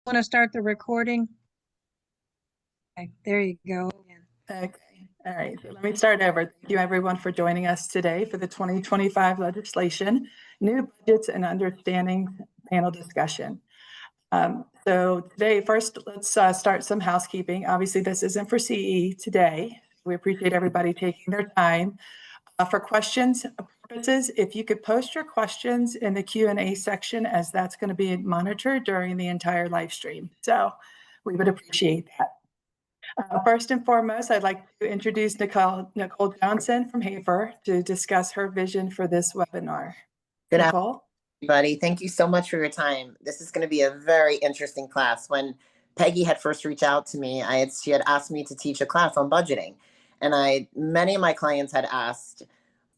Want to start the recording? Okay, there you go. Okay, all right, so let me start over. Thank you everyone for joining us today for the 2025 legislation, new budgets and understanding panel discussion. So today, first, let's start some housekeeping. Obviously, this isn't for CE today. We appreciate everybody taking their time. For questions purposes, if you could post your questions in the Q&A section, as that's going to be monitored during the entire live stream. So we would appreciate that. First and foremost, I'd like to introduce Nicole Johnson from Hafer to discuss her vision for this webinar. Good Nicole? afternoon, everybody. Thank you so much for your time. This is going to be a very interesting class. When Peggy had first reached out to me, she had asked me to teach a class on budgeting. And many of my clients had asked,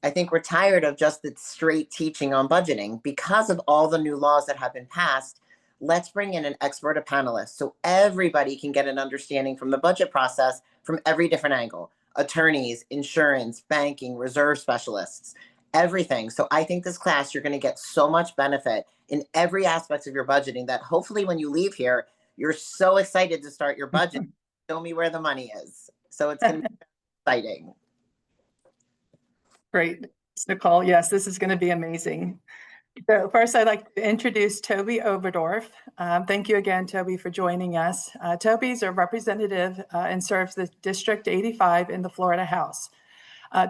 I think we're tired of just the straight teaching on budgeting. Because of all the new laws that have been passed, let's bring in an expert, a panelist, so everybody can get an understanding from the budget process from every different angle. Attorneys, insurance, banking, reserve specialists, everything. So I think this class, you're going to get so much benefit in every aspect of your budgeting that hopefully when you leave here, you're so excited to start your budget. Show me where the money is. So it's going to be exciting. Great, Nicole. Yes, this is going to be amazing. So first, I'd like to introduce Toby Overdorf. Thank you again, Toby, for joining us. Toby's a representative and serves the District 85 in the Florida House.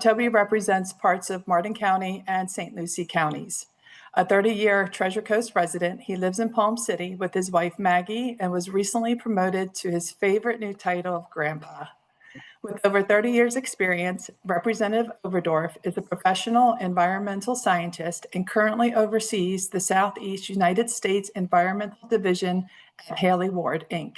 Toby represents parts of Martin County and St. Lucie counties. A 30-year Treasure Coast resident, he lives in Palm City with his wife, Maggie, and was recently promoted to his favorite new title of Grandpa. With over 30 years experience, Representative Overdorf is a professional environmental scientist and currently oversees the Southeast United States Environmental Division at Haley Ward, Inc.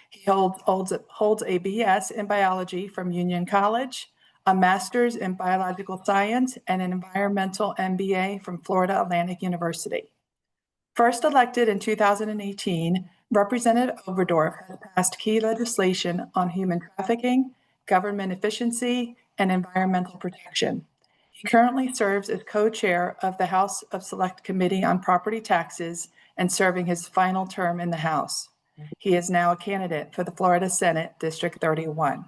He holds a BS in biology from Union College, a master's in biological science, and an environmental MBA from Florida Atlantic University. First elected in 2018, Representative Overdorf has passed key legislation on human trafficking, government efficiency, and environmental protection. He currently serves as co-chair of the House of Select Committee on Property Taxes and serving his final term in the House. He is now a candidate for the Florida Senate District 31.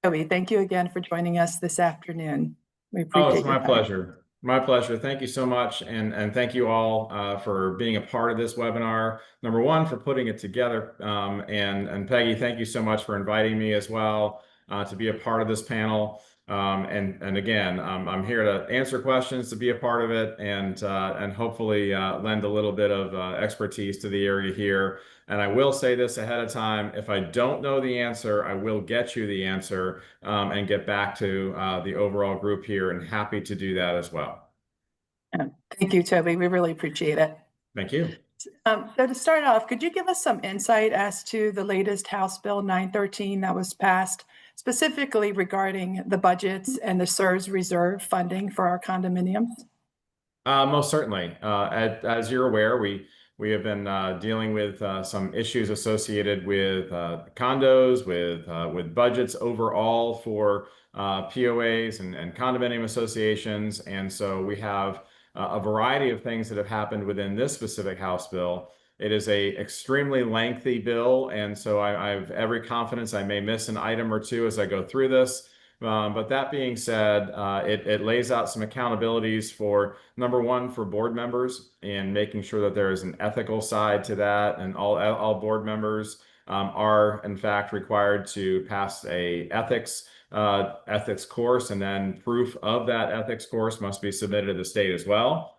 Toby, thank you again for joining us this afternoon. We appreciate it. It's my pleasure. My pleasure. Thank you so much. And thank you all for being a part of this webinar. Number one, for putting it together. And Peggy, thank you so much for inviting me as well to be a part of this panel. And again, I'm here to answer questions, to be a part of it, and hopefully lend a little bit of expertise to the area here. And I will say this ahead of time, if I don't know the answer, I will get you the answer and get back to the overall group here, and happy to do that as well. Thank you, Toby. We really appreciate it. Thank you. So to start off, could you give us some insight as to the latest House Bill 913 that was passed, specifically regarding the budgets and the CSRS reserve funding for our condominiums? Most certainly. As you're aware, we have been dealing with some issues associated with condos, with budgets overall for POAs and condominium associations. And so we have a variety of things that have happened within this specific House bill. It is a extremely lengthy bill, and so I have every confidence I may miss an item or two as I go through this. But that being said, it lays out some accountabilities for, number one, for board members, and making sure that there is an ethical side to that, and all board members are in fact required to pass a ethics course, and then proof of that ethics course must be submitted to the state as well.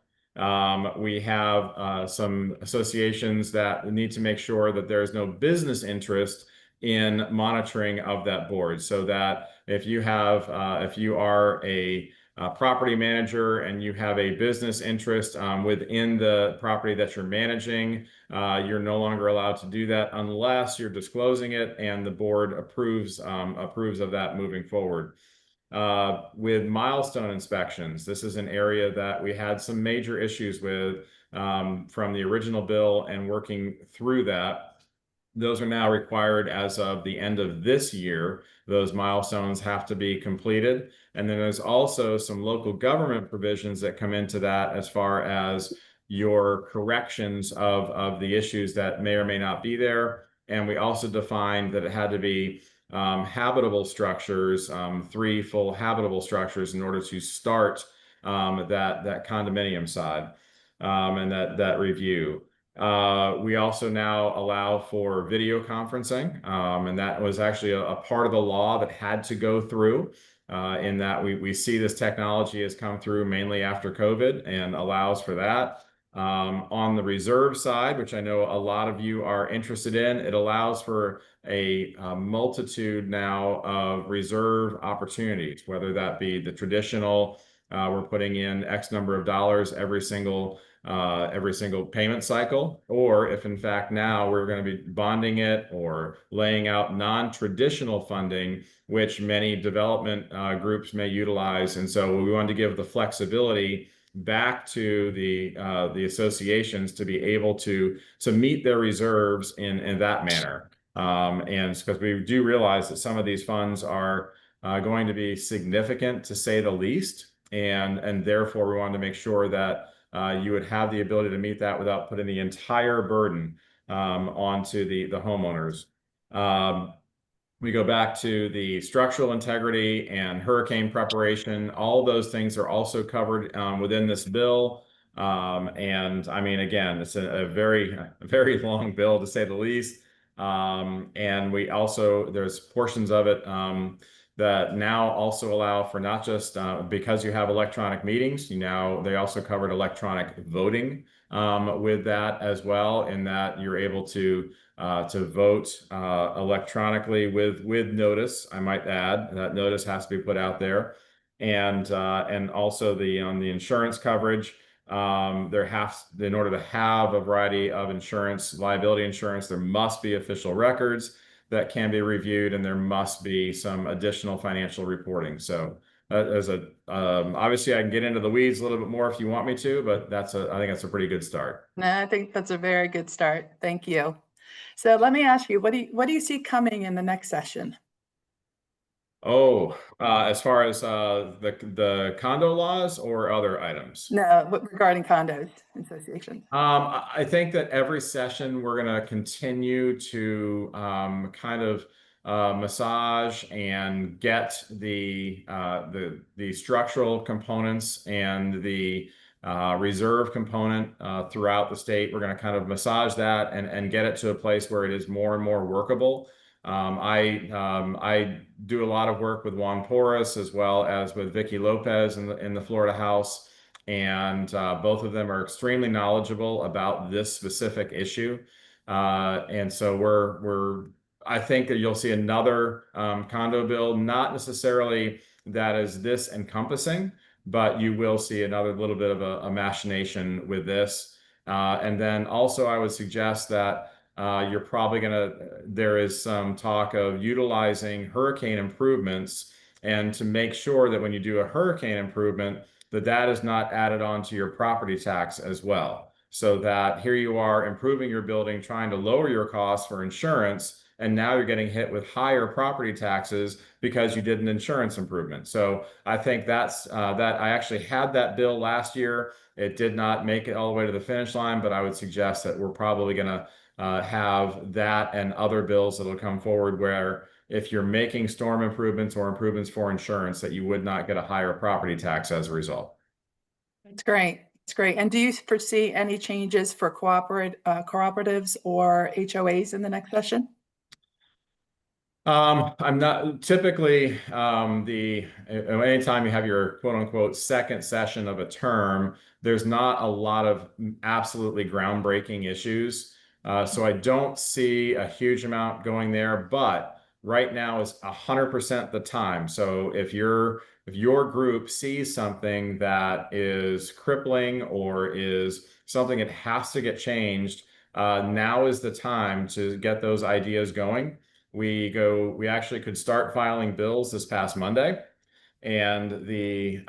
We have some associations that need to make sure that there is no business interest in monitoring of that board, so that if you are a property manager and you have a business interest within the property that you're managing, you're no longer allowed to do that unless you're disclosing it and the board approves of that moving forward. With milestone inspections, this is an area that we had some major issues with from the original bill, and working through that. Those are now required as of the end of this year. Those milestones have to be completed. And then there's also some local government provisions that come into that, as far as your corrections of the issues that may or may not be there. And we also defined that it had to be habitable structures, 3 full habitable structures in order to start that condominium side and that review. We also now allow for video conferencing, and that was actually a part of the law that had to go through. In that we see this technology has come through mainly after COVID and allows for that. On the reserve side, which I know a lot of you are interested in, it allows for a multitude now of reserve opportunities, whether that be the traditional, we're putting in X number of dollars every single payment cycle, or if in fact now we're going to be bonding it or laying out non-traditional funding, which many development groups may utilize. And so we wanted to give the flexibility back to the associations to be able to meet their reserves in that manner. And because we do realize that some of these funds are going to be significant, to say the least, and therefore we wanted to make sure that you would have the ability to meet that without putting the entire burden onto the homeowners. We go back to the structural integrity and hurricane preparation. All those things are also covered within this bill. And I mean, again, it's a very long bill, to say the least. And we also, there's portions of it that now also allow for not just because you have electronic meetings, they also covered electronic voting with that as well, in that you're able to vote electronically with notice. I might add that notice has to be put out there, and also on the insurance coverage, in order to have a variety of insurance, liability insurance, there must be official records that can be reviewed, and there must be some additional financial reporting. So obviously I can get into the weeds a little bit more if you want me to, but I think that's a pretty good start. No, I think that's a very good start. Thank you. So let me ask you, what do you see coming in the next session? Oh, as far as the condo laws or other items? No, regarding condos associations. I think that every session we're going to continue to kind of massage and get the structural components and the reserve component throughout the state. We're going to kind of massage that and get it to a place where it is more and more workable. I do a lot of work with Juan Porras as well as with Vicky Lopez in the Florida House, and both of them are extremely knowledgeable about this specific issue. And so I think that you'll see another condo bill, not necessarily that is this encompassing, but you will see another little bit of a machination with this. And then also I would suggest that there is some talk of utilizing hurricane improvements, and to make sure that when you do a hurricane improvement, that is not added onto your property tax as well. So that here you are improving your building, trying to lower your costs for insurance, and now you're getting hit with higher property taxes because you did an insurance improvement. So I think that I actually had that bill last year. It did not make it all the way to the finish line, but I would suggest that we're probably going to have that and other bills that'll come forward where if you're making storm improvements or improvements for insurance, that you would not get a higher property tax as a result. That's great. It's great. And do you foresee any changes for cooperatives or HOAs in the next session? I'm not typically anytime you have your quote unquote second session of a term, there's not a lot of absolutely groundbreaking issues. So I don't see a huge amount going there, but right now is 100% the time. So if your group sees something that is crippling or is something that has to get changed, now is the time to get those ideas going. We actually could start filing bills this past Monday, and the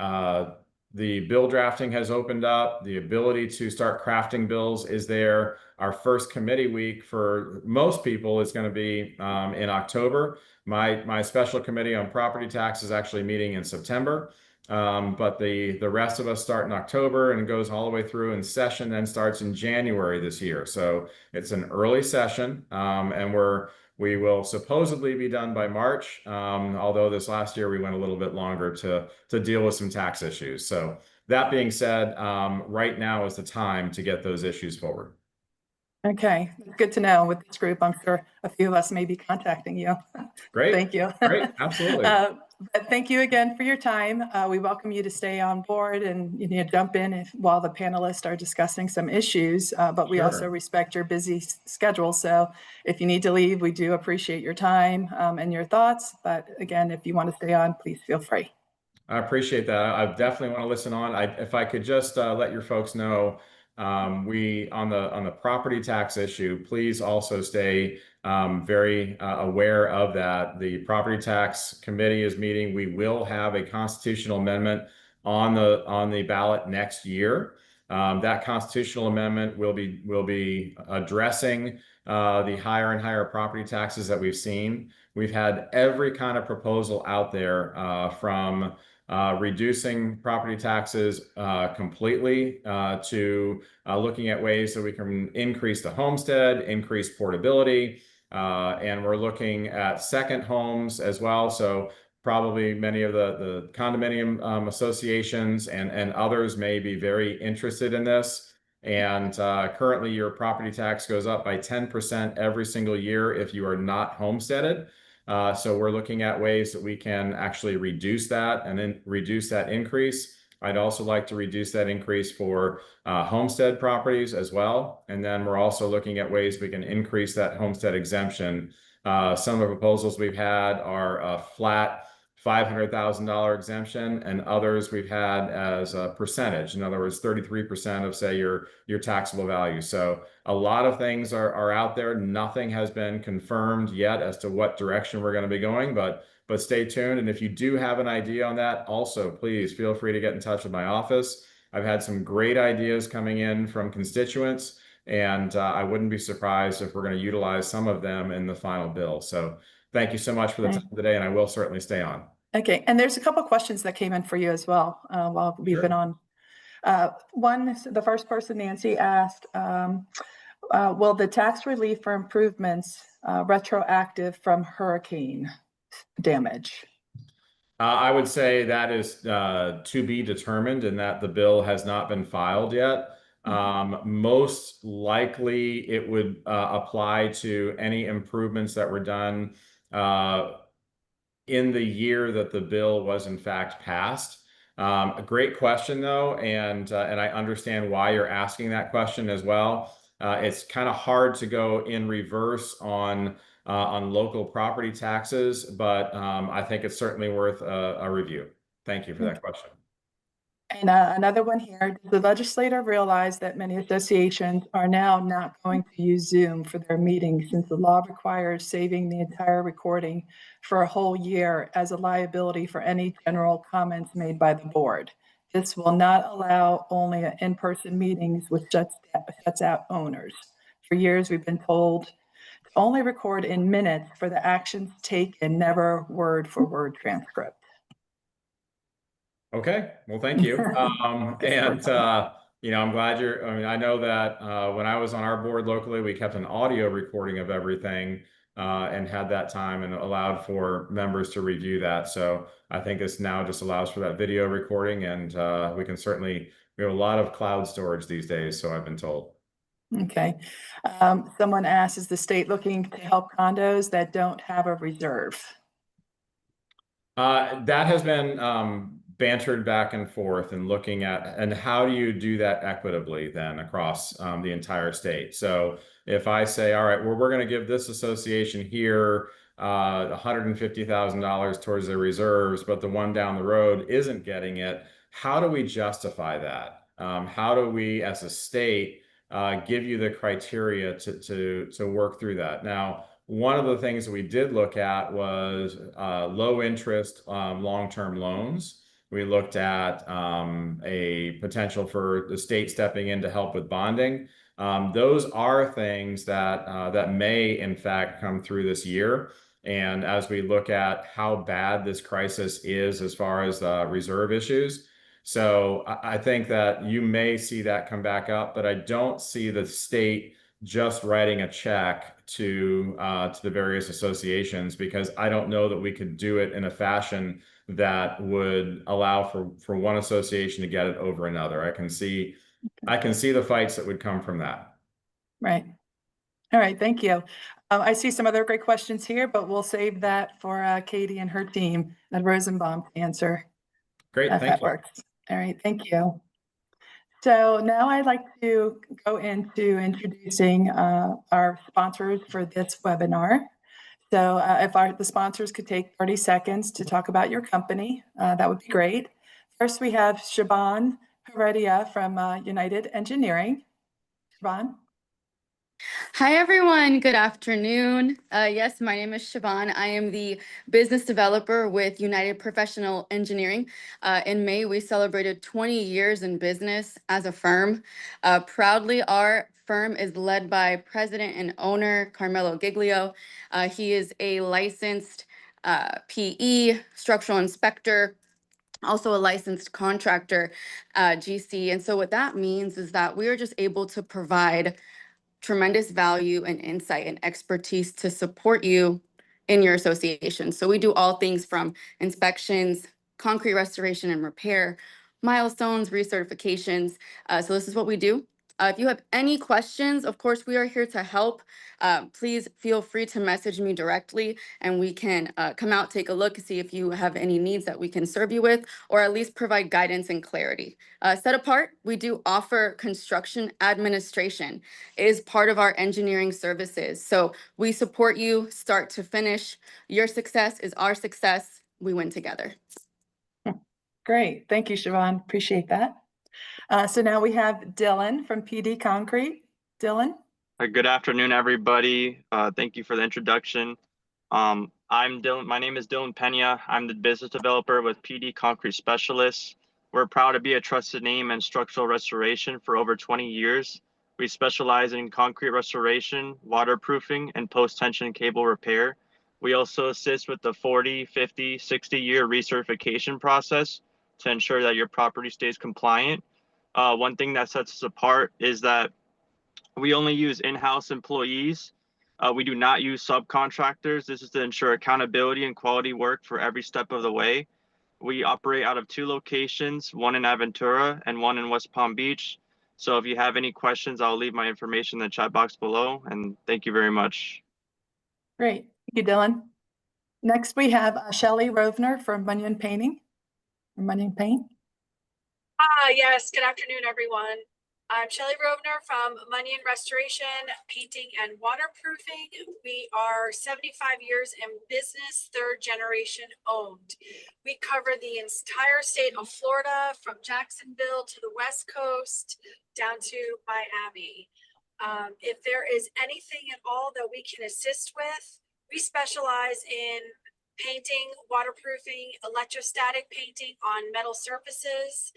bill drafting has opened up. The ability to start crafting bills is there. Our first committee week for most people is going to be in October. My special committee on property tax is actually meeting in September. but the rest of us start in October and it goes all the way through, and session then starts in January this year. So it's an early session, and we will supposedly be done by March, although this last year we went a little bit longer to deal with some tax issues. So that being said, right now is the time to get those issues forward. Okay, good to know. With this group, I'm sure a few of us may be contacting you. Great. Thank you. Great. Absolutely. But thank you again for your time. We welcome you to stay on board and jump in while the panelists are discussing some issues, but we also respect your busy schedule. So if you need to leave, we do appreciate your time and your thoughts. But again, if you want to stay on, please feel free. I appreciate that. I definitely want to listen on. If I could just let your folks know, we on the property tax issue, please also stay very aware of that. The property tax committee is meeting. We will have a constitutional amendment on the ballot next year. That constitutional amendment will be addressing the higher and higher property taxes that we've seen. We've had every kind of proposal out there, from reducing property taxes completely to looking at ways that we can increase the homestead, increase portability, and we're looking at second homes as well. So probably many of the condominium associations and others may be very interested in this. And currently your property tax goes up by 10% every single year if you are not homesteaded. So we're looking at ways that we can actually reduce that and then reduce that increase. I'd also like to reduce that increase for homestead properties as well. And then we're also looking at ways we can increase that homestead exemption. Some of the proposals we've had are a flat $500,000 exemption, and others we've had as a percentage. In other words, 33% of, say, your taxable value. So a lot of things are out there. Nothing has been confirmed yet as to what direction we're going to be going, but stay tuned. And if you do have an idea on that, also please feel free to get in touch with my office. I've had some great ideas coming in from constituents, and I wouldn't be surprised if we're going to utilize some of them in the final bill. So thank you so much for the time today, and I will certainly stay on. Okay, and there's a couple of questions that came in for you as well while we've been on. One, the first person, Nancy, asked, will the tax relief for improvements retroactive from hurricane damage? I would say that is to be determined, and that the bill has not been filed yet. Most likely it would apply to any improvements that were done in the year that the bill was in fact passed. A great question though, and I understand why you're asking that question as well. It's kind of hard to go in reverse on local property taxes, but I think it's certainly worth a review. Thank you for that question. And another one here, the legislator realized that many associations are now not going to use Zoom for their meetings since the law requires saving the entire recording for a whole year as a liability for any general comments made by the board. This will not allow only in-person meetings, which shuts out owners. For years, we've been told to only record in minutes for the actions taken, never word for word transcript. Okay, well, thank you. I'm glad I know that when I was on our board locally, we kept an audio recording of everything and had that time and allowed for members to review that. So I think this now just allows for that video recording, and we have a lot of cloud storage these days, so I've been told. Okay. Someone asked, is the state looking to help condos that don't have a reserve? That has been bantered back and forth and looking at, and how do you do that equitably then across the entire state? So if I say, all right, well, we're going to give this association here $150,000 towards their reserves, but the one down the road isn't getting it, how do we justify that? How do we, as a state, give you the criteria to work through that? Now, one of the things that we did look at was low interest long-term loans. We looked at a potential for the state stepping in to help with bonding. Those are things that may in fact come through this year. And as we look at how bad this crisis is as far as reserve issues, so I think that you may see that come back up, but I don't see the state just writing a check to the various associations, because I don't know that we could do it in a fashion that would allow for one association to get it over another. I can see the fights that would come from that. Right. All right, thank you. I see some other great questions here, but we'll save that for Katie and her team at Rosenbaum to answer. Great, If thank that you. works. All right, thank you. So now I'd like to go into introducing our sponsors for this webinar. So if the sponsors could take 30 seconds to talk about your company, that would be great. First, we have Siobhan Heredia from United Engineering. Siobhan. Hi, everyone. Good afternoon. Yes, my name is Siobhan. I am the business developer with United Professional Engineering. In May, we celebrated 20 years in business as a firm. Proudly, our firm is led by president and owner Carmelo Giglio. He is a licensed PE, structural inspector, also a licensed contractor, GC. And so what that means is that we are just able to provide tremendous value and insight and expertise to support you in your association. So we do all things from inspections, concrete restoration and repair, milestones, recertifications. So this is what we do. If you have any questions, of course, we are here to help. Please feel free to message me directly and we can come out, take a look, see if you have any needs that we can serve you with, or at least provide guidance and clarity. Set apart, we do offer construction administration. It is part of our engineering services. So we support you start to finish. Your success is our success. We win together. Great. Thank you, Siobhan. Appreciate that. So now we have Dylan from PD Concrete. Dylan. Good afternoon, everybody. Thank you for the introduction. I'm Dylan. My name is Dylan Pena. I'm the business developer with PD Concrete Specialists. We're proud to be a trusted name in structural restoration for over 20 years. We specialize in concrete restoration, waterproofing, and post-tension cable repair. We also assist with the 40, 50, 60-year recertification process to ensure that your property stays compliant. One thing that sets us apart is that we only use in-house employees. We do not use subcontractors. This is to ensure accountability and quality work for every step of the way. We operate out of 2 locations, one in Aventura and one in West Palm Beach. So if you have any questions, I'll leave my information in the chat box below. And thank you very much. Great. Thank you, Dylan. Next, we have Shelley Rovner from Munyon Painting. Munyon Paint. Yes, good afternoon, everyone. I'm Shelley Rovner from Munyon Restoration, Painting and Waterproofing. We are 75 years in business, 3rd generation owned. We cover the entire state of Florida, from Jacksonville to the West Coast down to Miami. If there is anything at all that we can assist with, we specialize in painting, waterproofing, electrostatic painting on metal surfaces.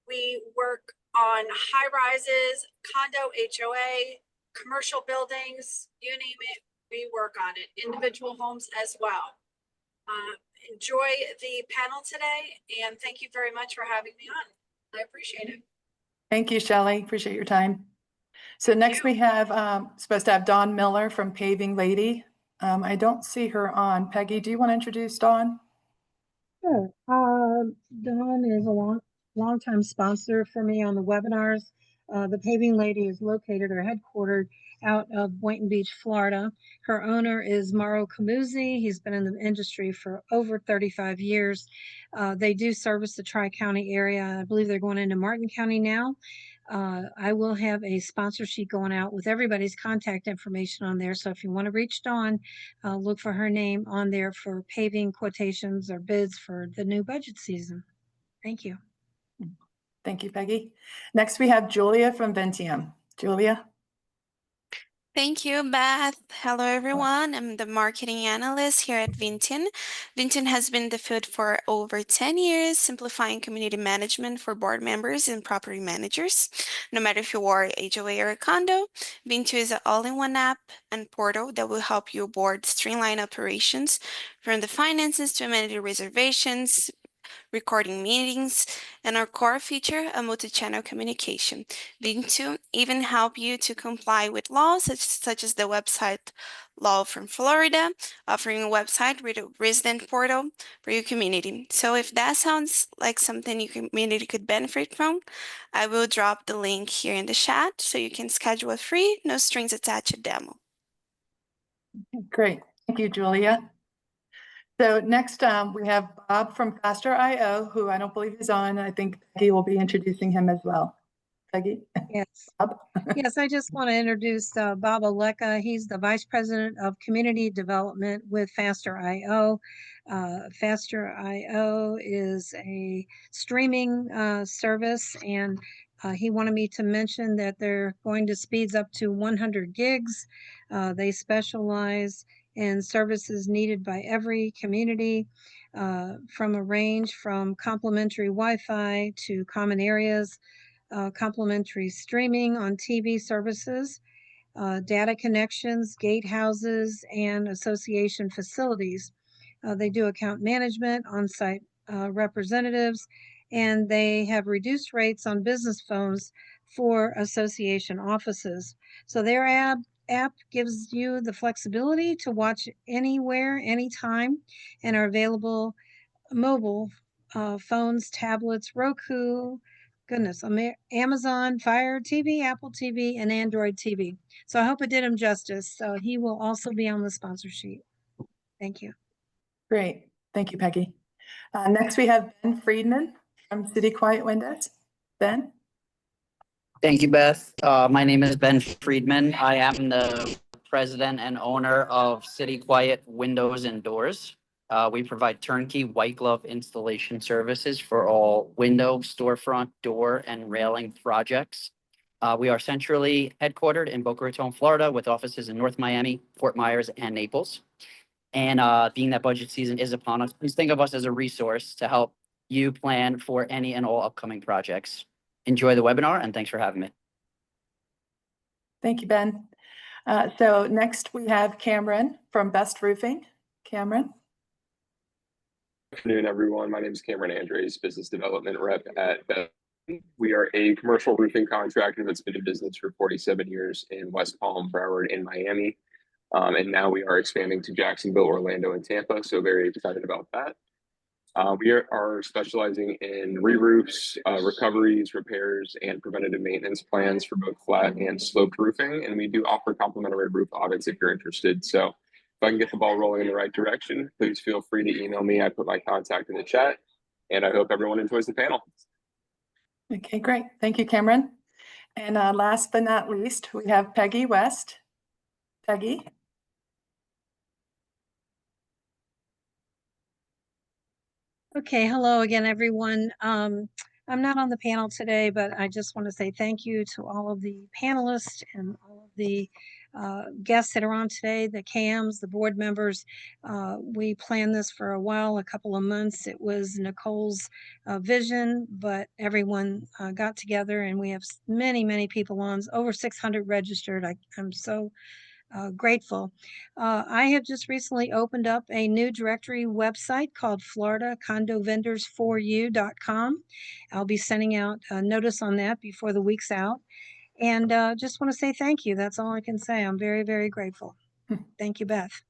We work on high rises, condo HOA, commercial buildings, you name it, we work on it. Individual homes as well. Enjoy the panel today, and thank you very much for having me on. I appreciate it. Thank you, Shelley. Appreciate your time. So next we have, supposed to have Dawn Miller from Paving Lady. I don't see her on. Peggy, do you want to introduce Dawn? Sure. Dawn is a longtime sponsor for me on the webinars. The Paving Lady is located or headquartered out of Boynton Beach, Florida. Her owner is Mauro Camuzzi. He's been in the industry for over 35 years. They do service the Tri-County area. I believe they're going into Martin County now. I will have a sponsor sheet going out with everybody's contact information on there. So if you want to reach Dawn, look for her name on there for paving quotations or bids for the new budget season. Thank you. Thank you, Peggy. Next, we have Julia from Vinteum. Julia. Thank you, Beth. Hello, everyone. I'm the marketing analyst here at Vinteum. Vinteum has been in the field for over 10 years, simplifying community management for board members and property managers. No matter if you are HOA or a condo, Vinteum is an all-in-one app and portal that will help your board streamline operations from the finances to amenity reservations, recording meetings, and our core feature, a multi-channel communication. Vinteum even help you to comply with laws such as the website law from Florida, offering a website with a resident portal for your community. So if that sounds like something your community could benefit from, I will drop the link here in the chat so you can schedule a free, no strings attached demo. Great. Thank you, Julia. So next we have Bob from Faster.io, who I don't believe is on. I think Peggy will be introducing him as well. Peggy? Yes. Bob? Yes, I just want to introduce Bob Aleka. He's the Vice President of Community Development with Faster.io. Faster.io is a streaming service, and he wanted me to mention that they're going to speeds up to 100 gigs. They specialize in services needed by every community, from a range from complimentary Wi-Fi to common areas, complimentary streaming on TV services, data connections, gatehouses, and association facilities. They do account management, on-site representatives, and they have reduced rates on business phones for association offices. So their app gives you the flexibility to watch anywhere, anytime, and are available mobile phones, tablets, Roku, goodness, Amazon Fire TV, Apple TV, and Android TV. So I hope it did him justice. So he will also be on the sponsor sheet. Thank you. Great. Thank you, Peggy. Next, we have Ben Friedman from City Quiet Windows. Ben? Thank you, Beth. My name is Ben Friedman. I am the president and owner of City Quiet Windows and Doors. We provide turnkey white glove installation services for all window, storefront, door, and railing projects. We are centrally headquartered in Boca Raton, Florida, with offices in North Miami, Fort Myers, and Naples. And being that budget season is upon us, please think of us as a resource to help you plan for any and all upcoming projects. Enjoy the webinar, and thanks for having me. Thank you, Ben. So next we have Cameron from Best Roofing. Cameron? Good afternoon, everyone. My name is Cameron Andres, Business Development Rep at Best. We are a commercial roofing contractor that's been in business for 47 years in West Palm, Broward, and Miami. And now we are expanding to Jacksonville, Orlando, and Tampa. So very excited about that. We are specializing in re-roofs, recoveries, repairs, and preventative maintenance plans for both flat and sloped roofing. And we do offer complimentary roof audits if you're interested. So if I can get the ball rolling in the right direction, please feel free to email me. I put my contact in the chat, and I hope everyone enjoys the panel. Okay, great. Thank you, Cameron. And last but not least, we have Peggy West. Peggy? Okay, hello again, everyone. I'm not on the panel today, but I just want to say thank you to all of the panelists and all of the guests that are on today, the CAMs, the board members. We planned this for a while, a couple of months. It was Nicole's vision, but everyone got together, and we have many, many people on, over 600 registered. I'm so grateful. I have just recently opened up a new directory website called FloridaCondoVendors4U.com. I'll be sending out a notice on that before the week's out. And just want to say thank you. That's all I can say. I'm very, very grateful. Thank you, Beth.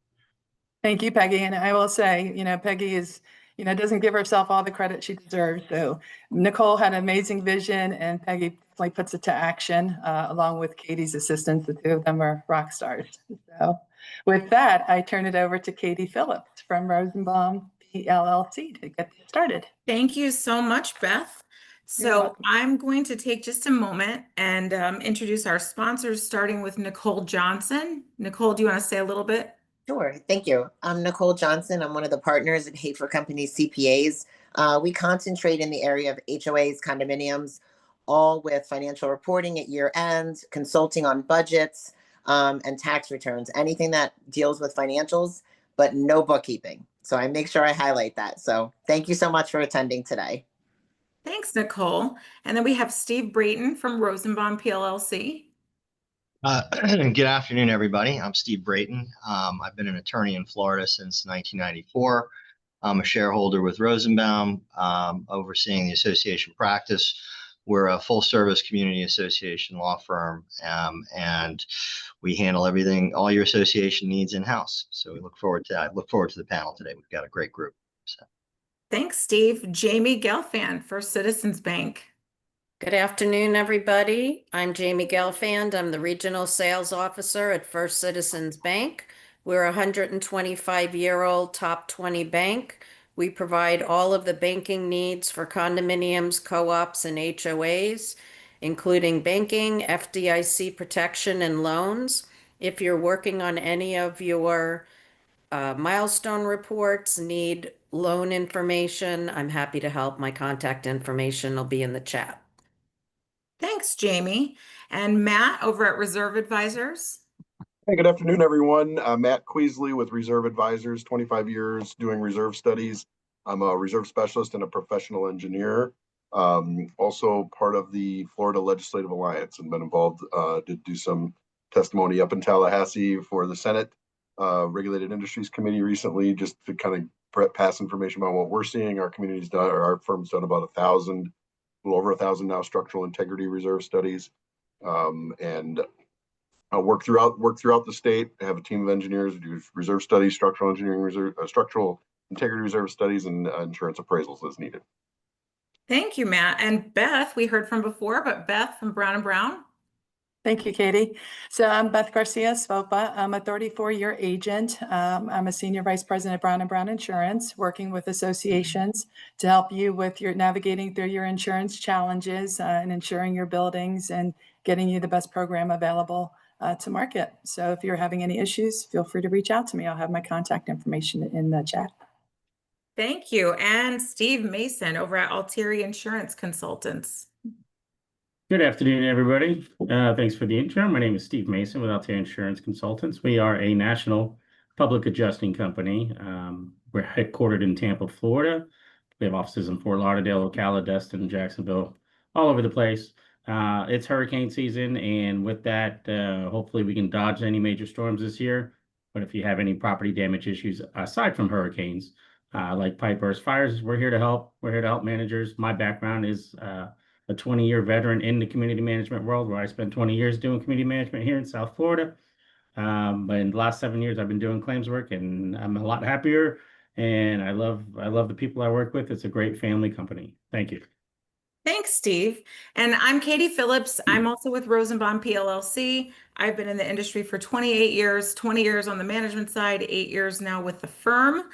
Thank you, Peggy. And I will say, Peggy is, doesn't give herself all the credit she deserves. So Nicole had an amazing vision, and Peggy definitely puts it to action, along with Katie's assistants. The two of them are rock stars. So with that, I turn it over to Katie Phillips from Rosenbaum PLLC to get started. Thank you so much, Beth. So I'm going to take just a moment and introduce our sponsors, starting with Nicole Johnson. Nicole, do you want to say a little bit? Sure. Thank you. I'm Nicole Johnson. I'm one of the partners at Hafer Companies CPAs. We concentrate in the area of HOAs, condominiums, all with financial reporting at year end, consulting on budgets, and tax returns, anything that deals with financials, but no bookkeeping. So I make sure I highlight that. So thank you so much for attending today. Thanks, Nicole. And then we have Steve Brayton from Rosenbaum PLLC. Good afternoon, everybody. I'm Steve Brayton. I've been an attorney in Florida since 1994. I'm a shareholder with Rosenbaum, overseeing the association practice. We're a full-service community association law firm, and we handle everything, all your association needs in-house. So we look forward to that. I look forward to the panel today. We've got a great group. So. Thanks, Steve. Jamie Gelfand for Citizens Bank. Good afternoon, everybody. I'm Jamie Gelfand. I'm the Regional Sales Officer at First Citizens Bank. We're a 125-year-old top 20 bank. We provide all of the banking needs for condominiums, co-ops, and HOAs, including banking, FDIC protection, and loans. If you're working on any of your milestone reports, need loan information, I'm happy to help. My contact information will be in the chat. Thanks, Jamie. And Matt over at Reserve Advisors. Hey, good afternoon, everyone. Matt Queasley with Reserve Advisors, 25 years doing reserve studies. I'm a reserve specialist and a professional engineer. Also part of the Florida Legislative Alliance and been involved to do some testimony up in Tallahassee for the Senate Regulated Industries Committee recently, just to kind of pass information about what we're seeing. Our community's done, or our firm's done about 1,000, a little over 1,000 now, structural integrity reserve studies, and work throughout the state. I have a team of engineers who do reserve studies, structural engineering, structural integrity reserve studies, and insurance appraisals as needed. Thank you, Matt. And Beth, we heard from before, but Beth from Brown & Brown. Thank you, Katie. So I'm Beth Garcia Svopa. I'm a 34-year agent. I'm a senior vice president at Brown & Brown Insurance, working with associations to help you with your navigating through your insurance challenges and insuring your buildings and getting you the best program available to market. So if you're having any issues, feel free to reach out to me. I'll have my contact information in the chat. Thank you. And Steve Mason over at Altieri Insurance Consultants. Good afternoon, everybody. Thanks for the intro. My name is Steve Mason with Altieri Insurance Consultants. We are a national public adjusting company. We're headquartered in Tampa, Florida. We have offices in Fort Lauderdale, Ocala, Destin, Jacksonville, all over the place. It's hurricane season, and with that, hopefully we can dodge any major storms this year. But if you have any property damage issues aside from hurricanes, like pipe burst fires, we're here to help. We're here to help managers. My background is a 20-year veteran in the community management world, where I spent 20 years doing community management here in South Florida. But in the last 7 years, I've been doing claims work, and I'm a lot happier. And I love the people I work with. It's a great family company. Thank you. Thanks, Steve. And I'm Katie Phillips. I'm also with Rosenbaum PLLC. I've been in the industry for 28 years, 20 years on the management side, 8 years now with the firm,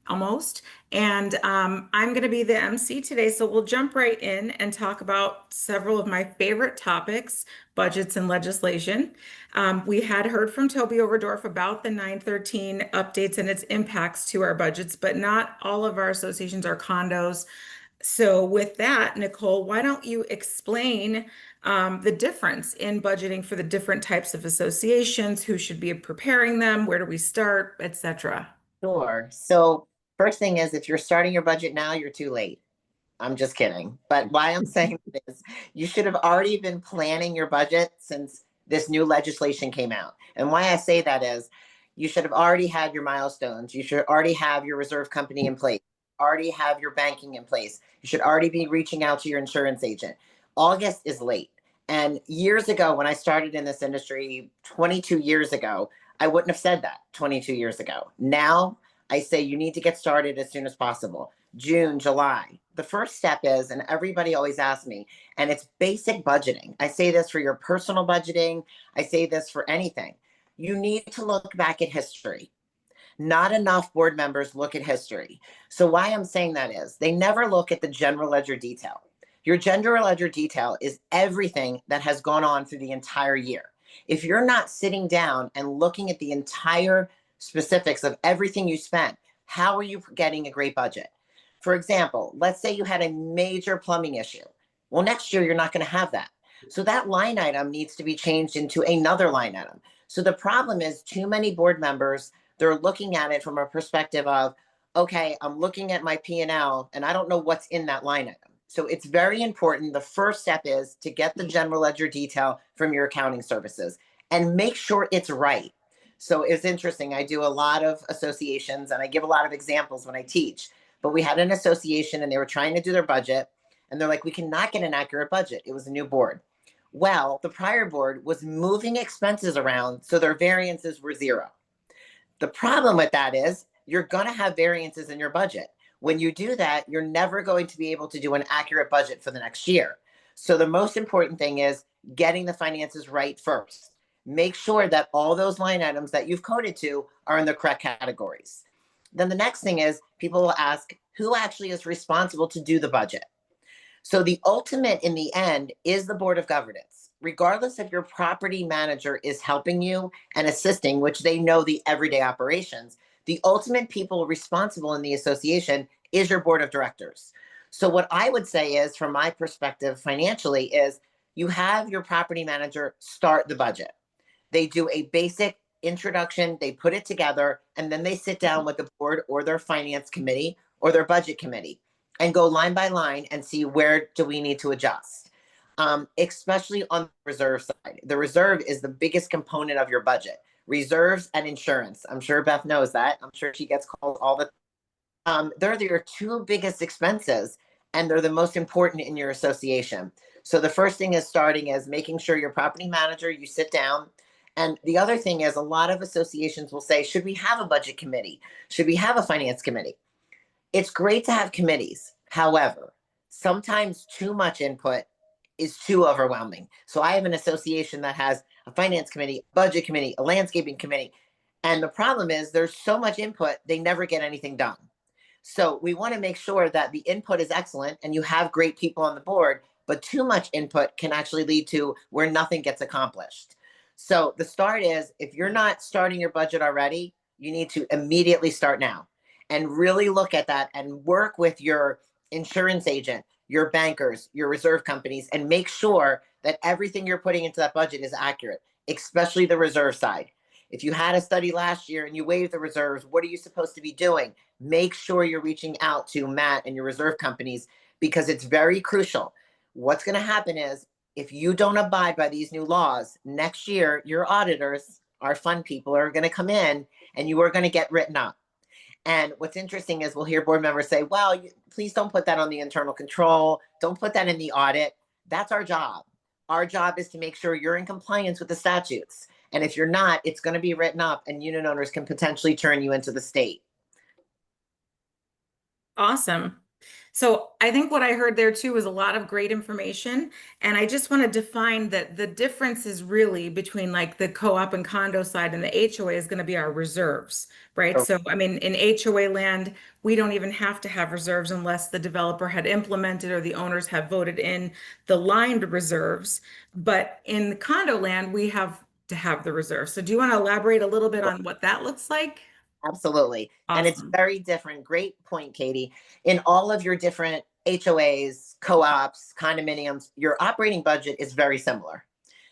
almost. And I'm going to be the MC today. So we'll jump right in and talk about several of my favorite topics, budgets and legislation. We had heard from Toby Overdorf about the 913 updates and its impacts to our budgets, but not all of our associations are condos. So with that, Nicole, why don't you explain the difference in budgeting for the different types of associations, who should be preparing them, where do we start, etc. Sure. So first thing is, if you're starting your budget now, you're too late. I'm just kidding. But why I'm saying that is you should have already been planning your budget since this new legislation came out. And why I say that is you should have already had your milestones. You should already have your reserve company in place. Already have your banking in place. You should already be reaching out to your insurance agent. August is late. And years ago, when I started in this industry 22 years ago, I wouldn't have said that 22 years ago. Now I say you need to get started as soon as possible. June, July. The first step is, and everybody always asks me, and it's basic budgeting. I say this for your personal budgeting. I say this for anything. You need to look back at history. Not enough board members look at history. So why I'm saying that is they never look at the general ledger detail. Your general ledger detail is everything that has gone on through the entire year. If you're not sitting down and looking at the entire specifics of everything you spent, how are you getting a great budget? For example, let's say you had a major plumbing issue. Well, next year, you're not going to have that. So that line item needs to be changed into another line item. So the problem is too many board members, they're looking at it from a perspective of, okay, I'm looking at my P&L and I don't know what's in that line item. So it's very important. The first step is to get the general ledger detail from your accounting services and make sure it's right. So it's interesting. I do a lot of associations and I give a lot of examples when I teach, but we had an association and they were trying to do their budget and they're like, we cannot get an accurate budget. It was a new board. Well, the prior board was moving expenses around, so their variances were zero. The problem with that is you're going to have variances in your budget. When you do that, you're never going to be able to do an accurate budget for the next year. So the most important thing is getting the finances right first. Make sure that all those line items that you've coded to are in the correct categories. Then the next thing is people will ask, who actually is responsible to do the budget? So the ultimate in the end is the board of governance. Regardless if your property manager is helping you and assisting, which they know the everyday operations, the ultimate people responsible in the association is your board of directors. So what I would say is, from my perspective financially, is you have your property manager start the budget. They do a basic introduction, they put it together, and then they sit down with the board or their finance committee or their budget committee and go line by line and see where do we need to adjust. Especially on the reserve side. The reserve is the biggest component of your budget. Reserves and insurance. I'm sure Beth knows that. I'm sure she gets called all the time. They're your two biggest expenses, and they're the most important in your association. So the first thing is starting is making sure your property manager, you sit down. And the other thing is a lot of associations will say, should we have a budget committee? Should we have a finance committee? It's great to have committees. However, sometimes too much input is too overwhelming. So I have an association that has a finance committee, a budget committee, a landscaping committee. And the problem is there's so much input, they never get anything done. So we want to make sure that the input is excellent and you have great people on the board, but too much input can actually lead to where nothing gets accomplished. So the start is, if you're not starting your budget already, you need to immediately start now and really look at that and work with your insurance agent, your bankers, your reserve companies, and make sure that everything you're putting into that budget is accurate, especially the reserve side. If you had a study last year and you waived the reserves, what are you supposed to be doing? Make sure you're reaching out to Matt and your reserve companies, because it's very crucial. What's going to happen is, if you don't abide by these new laws, next year, your auditors, our fun people, are going to come in and you are going to get written up. And what's interesting is we'll hear board members say, well, please don't put that on the internal control. Don't put that in the audit. That's our job. Our job is to make sure you're in compliance with the statutes. And if you're not, it's going to be written up and unit owners can potentially turn you into the state. Awesome. So I think what I heard there too was a lot of great information. And I just want to define that the difference is really between like the co-op and condo side and the HOA is going to be our reserves, right? So, I mean, in HOA land, we don't even have to have reserves unless the developer had implemented or the owners have voted in the lined reserves. But in condo land, we have to have the reserves. So do you want to elaborate a little bit on what that looks like? Absolutely. Awesome. And it's very different. Great point, Katie. In all of your different HOAs, co-ops, condominiums, your operating budget is very similar.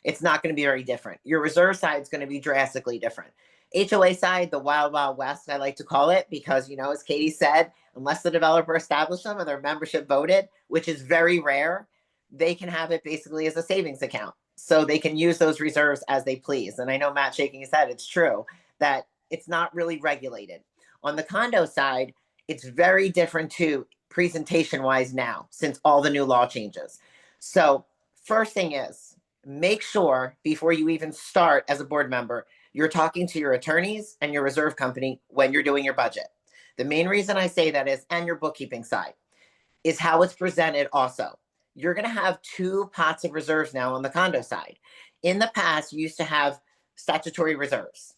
It's not going to be very different. Your reserve side is going to be drastically different. HOA side, the wild, wild west, I like to call it, because, you know, as Katie said, unless the developer established them or their membership voted, which is very rare, they can have it basically as a savings account. So they can use those reserves as they please. And I know Matt shaking his head, it's true that it's not really regulated. On the condo side, it's very different too, presentation wise now, since all the new law changes. So first thing is, make sure before you even start as a board member, you're talking to your attorneys and your reserve company when you're doing your budget. The main reason I say that is, and your bookkeeping side, is how it's presented also. You're gonna have two pots of reserves now on the condo side. In the past, you used to have statutory reserves.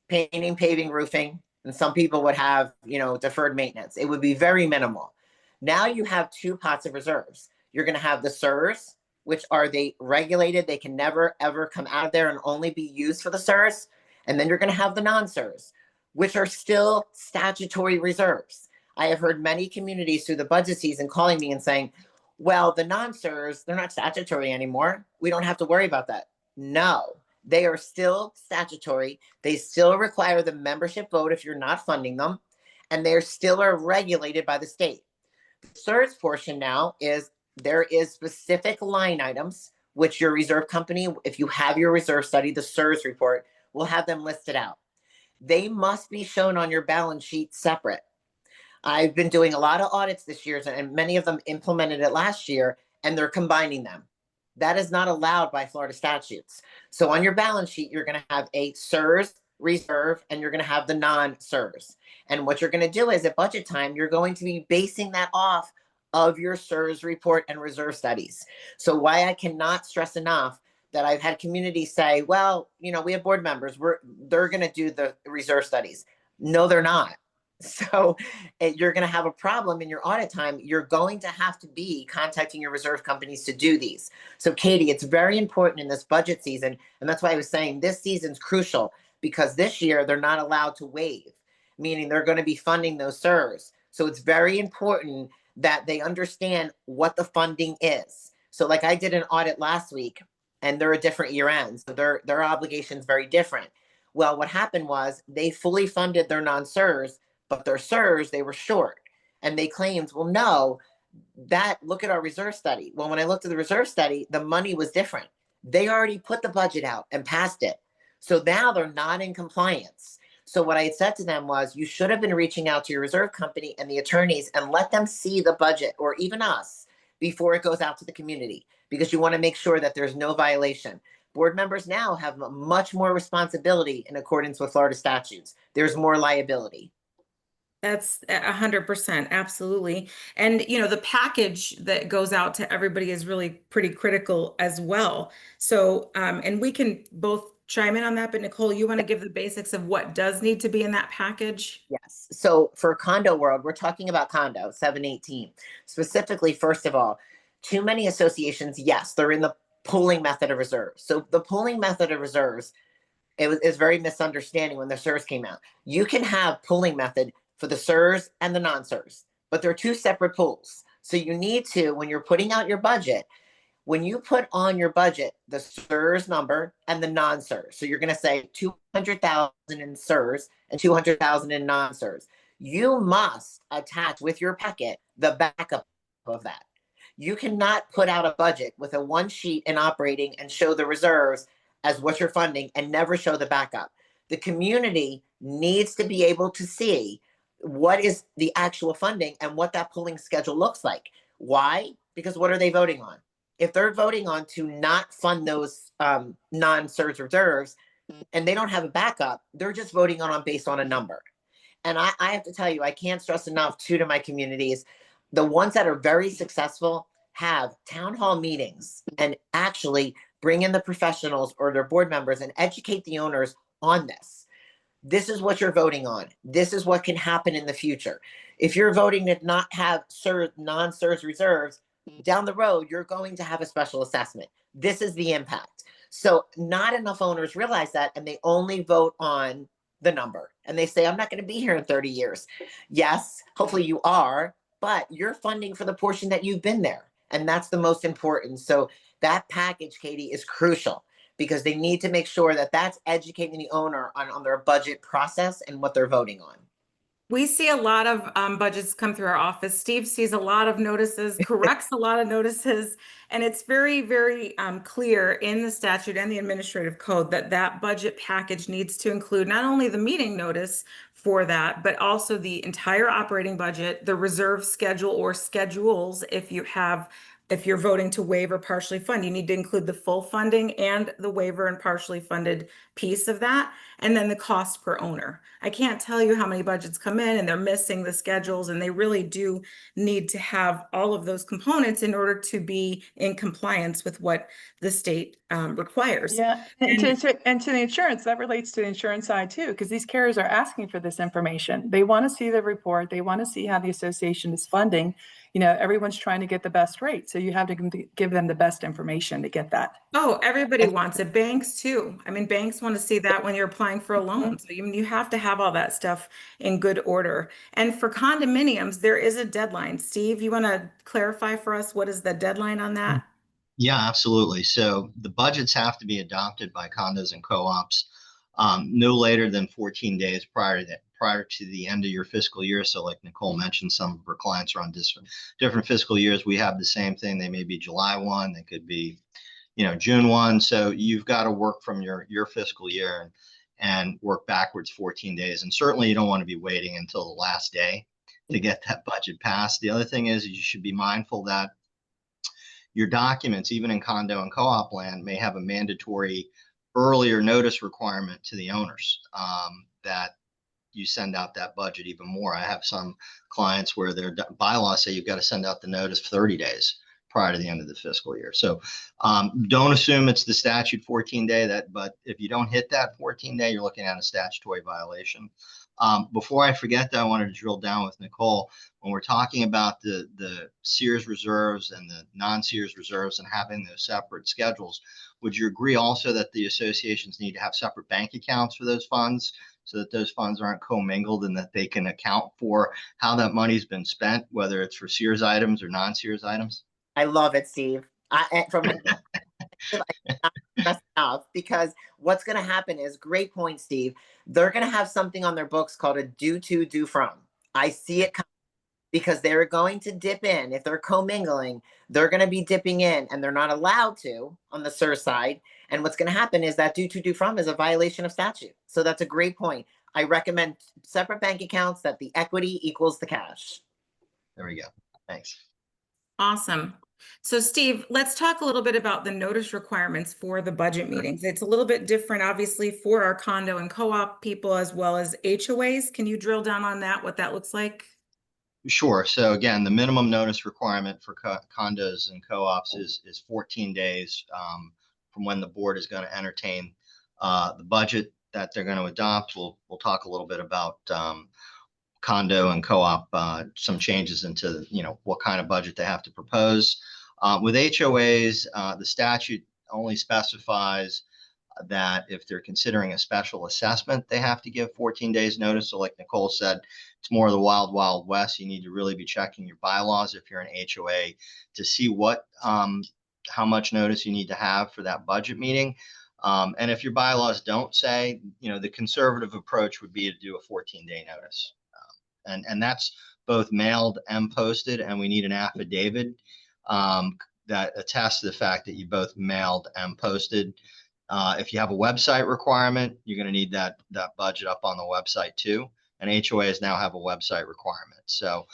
Painting, paving, roofing, and some people would have, you know, deferred maintenance. It would be very minimal. Now you have two pots of reserves. You're going to have the SERS, which are they regulated. They can never, ever come out of there and only be used for the SERS. And then you're going to have the non-SERS, which are still statutory reserves. I have heard many communities through the budget season calling me and saying, well, the non-SERS, they're not statutory anymore. We don't have to worry about that. No. They are still statutory. They still require the membership vote if you're not funding them, and they still are regulated by the state. The SERS portion now is there is specific line items, which your reserve company, if you have your reserve study, the SERS report, will have them listed out. They must be shown on your balance sheet separate. I've been doing a lot of audits this year, and many of them implemented it last year, and they're combining them. That is not allowed by Florida statutes. So on your balance sheet, you're going to have a SERS reserve, and you're going to have the non-SERS. And what you're going to do is at budget time, you're going to be basing that off of your SERS report and reserve studies. So why I cannot stress enough that I've had communities say, well, you know, we have board members, they're going to do the reserve studies. No, they're not. So you're going to have a problem in your audit time. You're going to have to be contacting your reserve companies to do these. So Katie, it's very important in this budget season. And that's why I was saying this season's crucial, because this year they're not allowed to waive, meaning they're going to be funding those SERS. So it's very important that they understand what the funding is. So like I did an audit last week, and they're a different year end. So their obligation's very different. Well, what happened was they fully funded their non-SERS, but their SERS, they were short. And they claimed, well, no, look at our reserve study. Well, when I looked at the reserve study, the money was different. They already put the budget out and passed it. So now they're not in compliance. So what I had said to them was, you should have been reaching out to your reserve company and the attorneys and let them see the budget, or even us, before it goes out to the community, because you want to make sure that there's no violation. Board members now have much more responsibility in accordance with Florida statutes. There's more liability. That's 100%, absolutely. And you know, the package that goes out to everybody is really pretty critical as well. So, and we can both chime in on that, but Nicole, you want to give the basics of what does need to be in that package? Yes. So for condo world, we're talking about condo 718. Specifically, first of all, too many associations, yes, they're in the pooling method of reserves. So the pooling method of reserves, is very misunderstanding when the SERS came out. You can have pooling method for the SERS and the non-SERS, but they're two separate pools. So you need to, when you're putting out your budget, when you put on your budget the SERS number and the non-SERS, so you're going to say 200,000 in SERS and 200,000 in non-SERS, you must attach with your packet the backup of that. You cannot put out a budget with a one sheet in operating and show the reserves as what you're funding and never show the backup. The community needs to be able to see what is the actual funding and what that pooling schedule looks like. Why? Because what are they voting on? If they're voting on to not fund those non-SERS reserves and they don't have a backup, they're just voting on based on a number. And I have to tell you, I can't stress enough too to my communities, the ones that are very successful have town hall meetings and actually bring in the professionals or their board members and educate the owners on this. This is what you're voting on. This is what can happen in the future. If you're voting to not have non-SERS reserves, down the road, you're going to have a special assessment. This is the impact. So not enough owners realize that, and they only vote on the number. And they say, I'm not going to be here in 30 years. Yes, hopefully you are, but you're funding for the portion that you've been there. And that's the most important. So that package, Katie, is crucial, because they need to make sure that that's educating the owner on their budget process and what they're voting on. We see a lot of budgets come through our office. Steve sees a lot of notices, corrects a lot of notices, and it's very, very clear in the statute and the administrative code that that budget package needs to include not only the meeting notice for that, but also the entire operating budget, the reserve schedule or schedules if you're voting to waive or partially fund, you need to include the full funding and the waiver and partially funded piece of that, and then the cost per owner. I can't tell you how many budgets come in and they're missing the schedules, and they really do need to have all of those components in order to be in compliance with what the state requires. Yeah, and to the insurance, that relates to the insurance side too, because these carriers are asking for this information. They want to see the report. They want to see how the association is funding. You know, everyone's trying to get the best rate. So you have to give them the best information to get that. Oh, everybody wants it. Banks too. I mean, banks want to see that when you're applying for a loan. So you have to have all that stuff in good order. And for condominiums, there is a deadline. Steve, you want to clarify for us what is the deadline on that? Yeah, absolutely. So the budgets have to be adopted by condos and co-ops no later than 14 days prior to the end of your fiscal year. So like Nicole mentioned, some of her clients are on different fiscal years. We have the same thing. They may be July 1, they could be, June 1. So you've got to work from your fiscal year and work backwards 14 days. And certainly you don't want to be waiting until the last day to get that budget passed. The other thing is you should be mindful that your documents, even in condo and co-op land, may have a mandatory earlier notice requirement to the owners that you send out that budget even more. I have some clients where their bylaws say you've got to send out the notice 30 days prior to the end of the fiscal year. So don't assume it's the statute 14-day but if you don't hit that 14-day, you're looking at a statutory violation. Before I forget that, I wanted to drill down with Nicole. When we're talking about the Sears reserves and the non-Sears reserves and having those separate schedules, would you agree also that the associations need to have separate bank accounts for those funds so that those funds aren't commingled and that they can account for how that money's been spent, whether it's for Sears items or non-Sears items? I love it, Steve. From enough, because what's going to happen is, great point, Steve. They're going to have something on their books called a due to, due from. I see it coming because they're going to dip in. If they're commingling, they're going to be dipping in, and they're not allowed to on the SIR side. And what's going to happen is that due to, due from is a violation of statute. So that's a great point. I recommend separate bank accounts that the equity equals the cash. There we go. Thanks. Awesome. So Steve, let's talk a little bit about the notice requirements for the budget meetings. It's a little bit different, obviously, for our condo and co-op people as well as HOAs. Can you drill down on that, what that looks like? Sure. So again, the minimum notice requirement for condos and co-ops is 14 days from when the board is going to entertain the budget that they're going to adopt. We'll talk a little bit about condo and co-op, some changes into what kind of budget they have to propose. With HOAs, the statute only specifies that if they're considering a special assessment, they have to give 14 days notice. So like Nicole said, it's more of the wild, wild west. You need to really be checking your bylaws if you're an HOA to see how much notice you need to have for that budget meeting. And if your bylaws don't say, the conservative approach would be to do a 14-day notice. And that's both mailed and posted, and we need an affidavit that attests to the fact that you both mailed and posted. If you have a website requirement, you're going to need that budget up on the website too. And HOAs now have a website requirement. So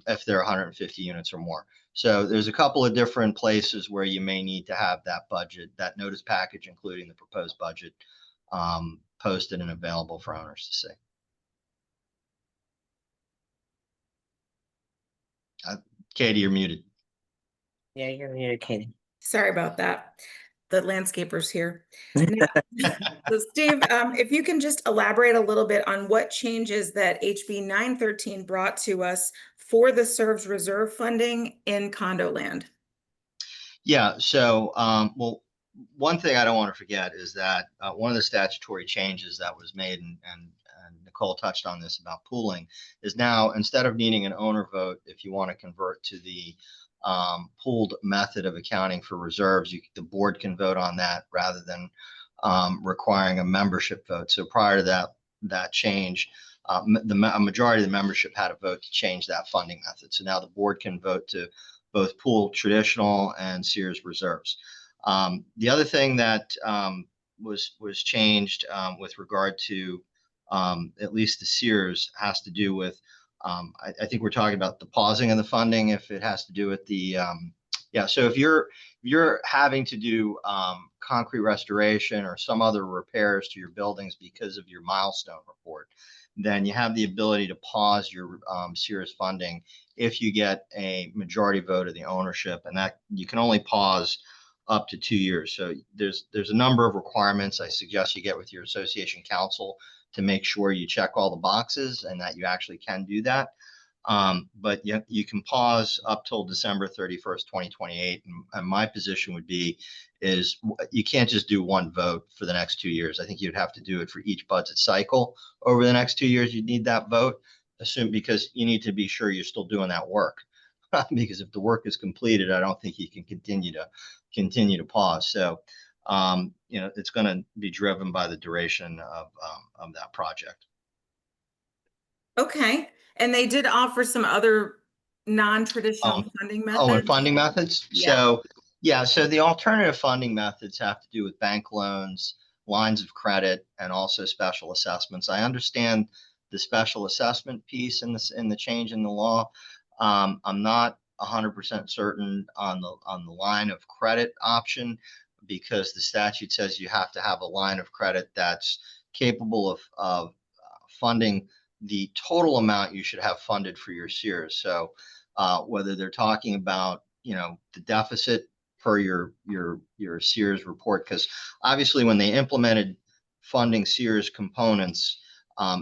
if there are 150 units or more. So there's a couple of different places where you may need to have that budget, that notice package, including the proposed budget, posted and available for owners to see. Katie, you're muted. Yeah, you're muted, Katie. Sorry about that. The landscaper's here. So Steve, if you can just elaborate a little bit on what changes that HB 913 brought to us for the SERVS reserve funding in condo land. Yeah, so well, one thing I don't want to forget is that one of the statutory changes that was made, and Nicole touched on this about pooling, is now instead of needing an owner vote, if you want to convert to the pooled method of accounting for reserves, the board can vote on that rather than requiring a membership vote. So prior to that change, a majority of the membership had a vote to change that funding method. So now the board can vote to both pool traditional and Sears reserves. The other thing that was changed with regard to at least the Sears has to do with, I think we're talking about the pausing of the funding. If it has to do with the, so if you're having to do concrete restoration or some other repairs to your buildings because of your milestone report, then you have the ability to pause your Sears funding if you get a majority vote of the ownership, and that you can only pause up to 2 years. So there's a number of requirements I suggest you get with your association counsel to make sure you check all the boxes and that you actually can do that. But you can pause up till December 31st, 2028. And my position would be is you can't just do one vote for the next 2 years. I think you'd have to do it for each budget cycle over the next 2 years. You'd need that vote, because you need to be sure you're still doing that work because if the work is completed, I don't think he can continue to pause. So, it's going to be driven by the duration of that project. Okay. And they did offer some other non-traditional funding methods. And funding methods. Yeah. So the alternative funding methods have to do with bank loans, lines of credit, and also special assessments. I understand the special assessment piece in the change in the law. I'm not 100% certain on the line of credit option, because the statute says you have to have a line of credit that's capable of funding the total amount you should have funded for your Sears. So whether they're talking about, the deficit per your Sears report, because obviously when they implemented funding Sears components,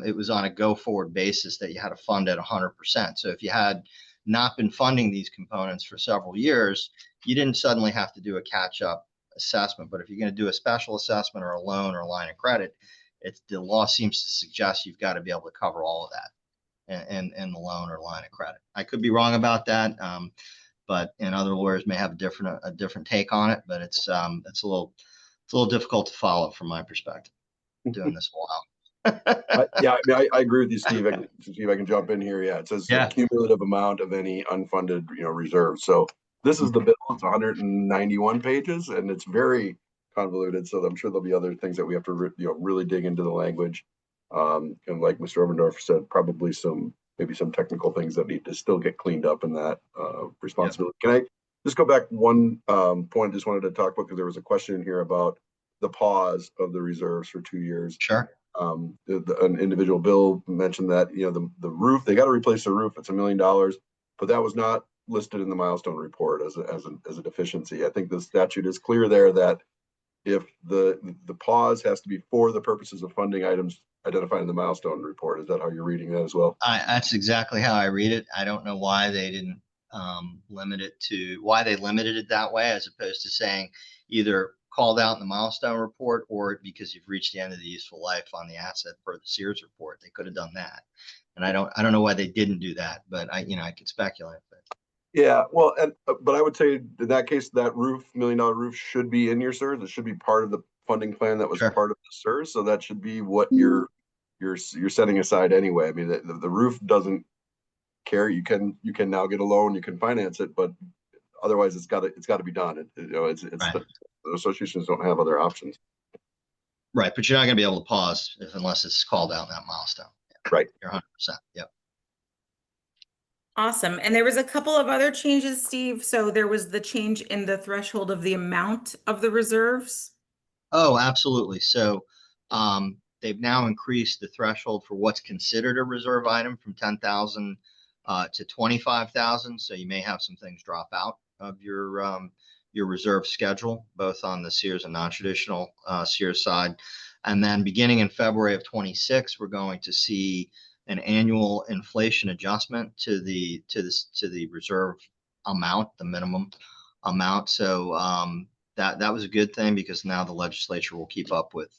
it was on a go forward basis that you had to fund at 100%. So if you had not been funding these components for several years, you didn't suddenly have to do a catch up assessment. But if you're going to do a special assessment or a loan or a line of credit, the law seems to suggest you've got to be able to cover all of that in the loan or line of credit. I could be wrong about that, but other lawyers may have a different take on it. But it's a little difficult to follow from my perspective. Doing this a while. I agree with you, Steve. Steve, I can jump in here. Yeah, it says the cumulative amount of any unfunded, reserves. So this is the bill. It's 191 pages, and it's very convoluted. So I'm sure there'll be other things that we have to, really dig into the language. And like Mr. Oberdorf said, probably maybe some technical things that need to still get cleaned up in that responsibility. Can I just go back one point? I just wanted to talk about, because there was a question in here about the pause of the reserves for 2 years. Sure. An individual bill mentioned that the roof, they got to replace the roof. It's $1 million, but that was not listed in the milestone report as a deficiency. I think the statute is clear there that if the pause has to be for the purposes of funding items identified in the milestone report. Is that how you're reading that as well? That's exactly how I read it. I don't know why they didn't why they limited it that way, as opposed to saying either called out in the milestone report or because you've reached the end of the useful life on the asset per the Sears report. They could have done that. And I don't know why they didn't do that, but I could speculate. But. Yeah, well, but I would say in that case, that $1 million roof should be in your SERS. It should be part of the funding plan that was part of the SERS. So that should be what you're setting aside anyway. I mean, the roof doesn't care. You can now get a loan, you can finance it, but otherwise it's got to be done. The associations don't have other options. Right, but you're not going to be able to pause unless it's called out in that milestone. Right, you're 100%. Yep. Awesome. And there was a couple of other changes, Steve. So there was the change in the threshold of the amount of the reserves. Oh, absolutely. So they've now increased the threshold for what's considered a reserve item from 10,000 to 25,000. So you may have some things drop out of your reserve schedule, both on the Sears and non-traditional Sears side. And then beginning in February of 26, we're going to see an annual inflation adjustment to the reserve amount, the minimum amount. So that was a good thing, because now the legislature will keep up with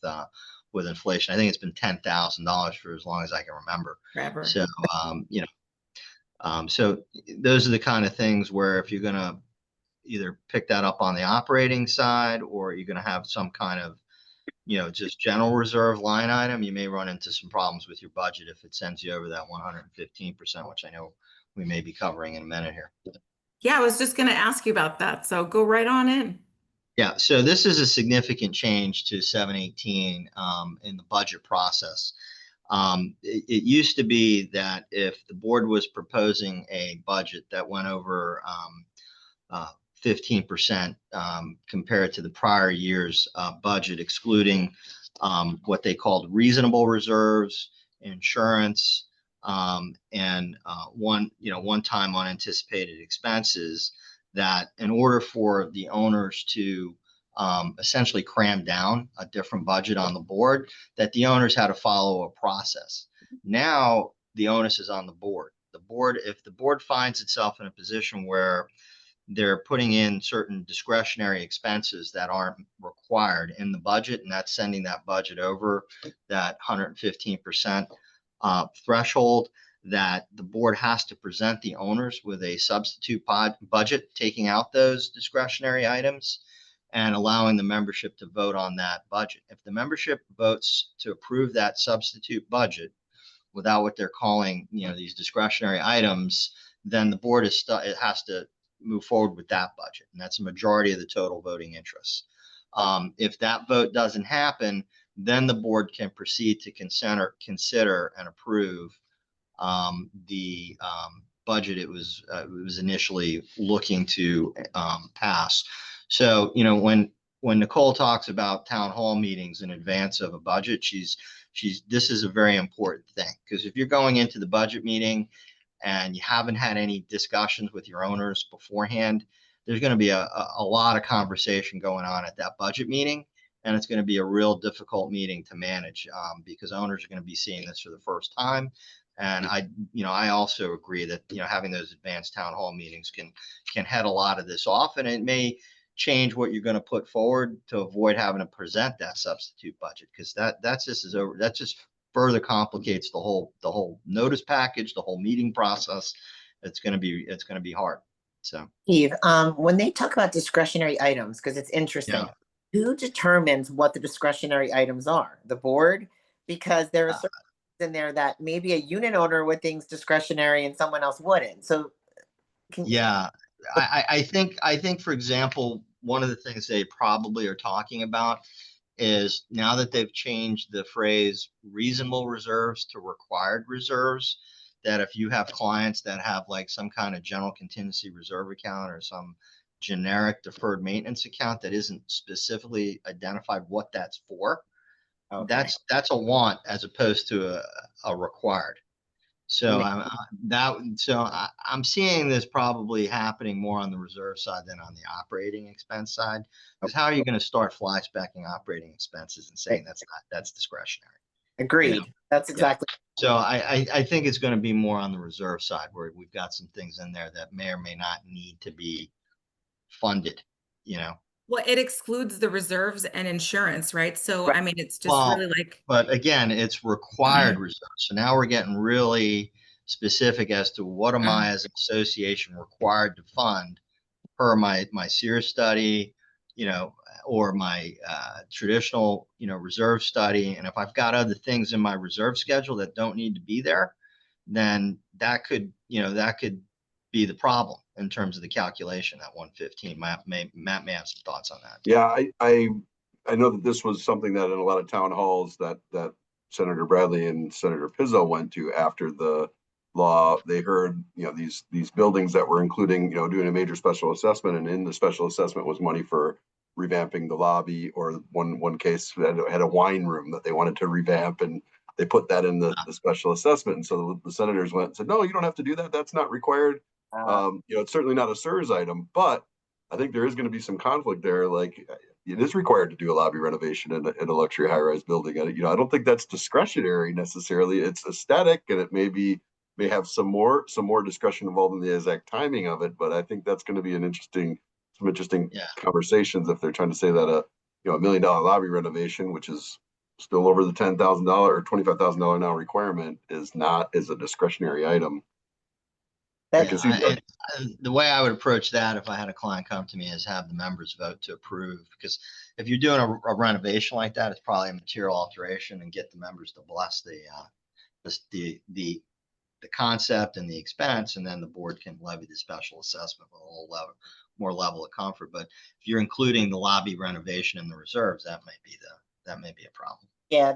inflation. I think it's been $10,000 for as long as I can remember. Forever. So so those are the kind of things where if you're going to either pick that up on the operating side, or you're going to have some kind of just general reserve line item, you may run into some problems with your budget if it sends you over that 115%, which I know we may be covering in a minute here. Yeah, I was just going to ask you about that. So go right on in. Yeah, so this is a significant change to 718 in the budget process. It used to be that if the board was proposing a budget that went over 15% compared to the prior year's budget, excluding what they called reasonable reserves, insurance, and one-time unanticipated expenses, that in order for the owners to essentially cram down a different budget on the board, that the owners had to follow a process. Now the onus is on the board. If the board finds itself in a position where they're putting in certain discretionary expenses that aren't required in the budget, and that's sending that budget over that 115% threshold, that the board has to present the owners with a substitute budget, taking out those discretionary items and allowing the membership to vote on that budget. If the membership votes to approve that substitute budget without what they're calling, these discretionary items, then the board it has to move forward with that budget, and that's a majority of the total voting interests. If that vote doesn't happen, then the board can proceed to consider and approve the budget it was initially looking to pass. So, when Nicole talks about town hall meetings in advance of a budget, this is a very important thing, because if you're going into the budget meeting and you haven't had any discussions with your owners beforehand, there's going to be a lot of conversation going on at that budget meeting. And it's going to be a real difficult meeting to manage because owners are going to be seeing this for the first time. And I also agree that, having those advanced town hall meetings can head a lot of this off, and it may change what you're going to put forward to avoid having to present that substitute budget, because that just further complicates the whole notice package, the whole meeting process. It's going to be hard. So, Steve, when they talk about discretionary items, because it's interesting, who determines what the discretionary items are? The board? Because there are certain in there that maybe a unit owner would think discretionary and someone else wouldn't. So, I think, for example, one of the things they probably are talking about is, now that they've changed the phrase reasonable reserves to required reserves, that if you have clients that have like some kind of general contingency reserve account or some generic deferred maintenance account that isn't specifically identified what that's for, that's a want as opposed to a required. So I'm seeing this probably happening more on the reserve side than on the operating expense side. Because how are you going to start fly specking operating expenses and saying that's discretionary? Agreed. That's exactly. So I think it's going to be more on the reserve side, where we've got some things in there that may or may not need to be funded. Well, it excludes the reserves and insurance, right? So, I mean, it's just really like. But again, it's required reserves. So now we're getting really specific as to what am I as an association required to fund per my Sears study, or my traditional, reserve study. And if I've got other things in my reserve schedule that don't need to be there, then that could be the problem in terms of the calculation at 115. Matt may have some thoughts on that. Yeah, I know that this was something that in a lot of town halls that Senator Bradley and Senator Pizzo went to after the law. They heard, these buildings that were including, doing a major special assessment, and in the special assessment was money for revamping the lobby, or one case had a wine room that they wanted to revamp, and they put that in the special assessment. And so the senators went and said, no, you don't have to do that. That's not required. It's certainly not a SERS item, but I think there is going to be some conflict there. Like, it is required to do a lobby renovation in a luxury high-rise building. I don't think that's discretionary necessarily. It's aesthetic, and it may have some more discretion involved in the exact timing of it. But I think that's going to be some interesting conversations if they're trying to say that a $1 million lobby renovation, which is still over the $10,000 or $25,000 now requirement, is a discretionary item. The way I would approach that if I had a client come to me is have the members vote to approve, because if you're doing a renovation like that, it's probably a material alteration, and get the members to bless the concept and the expense, and then the board can levy the special assessment with a whole more level of comfort. But if you're including the lobby renovation in the reserves, that may be a problem. Yeah,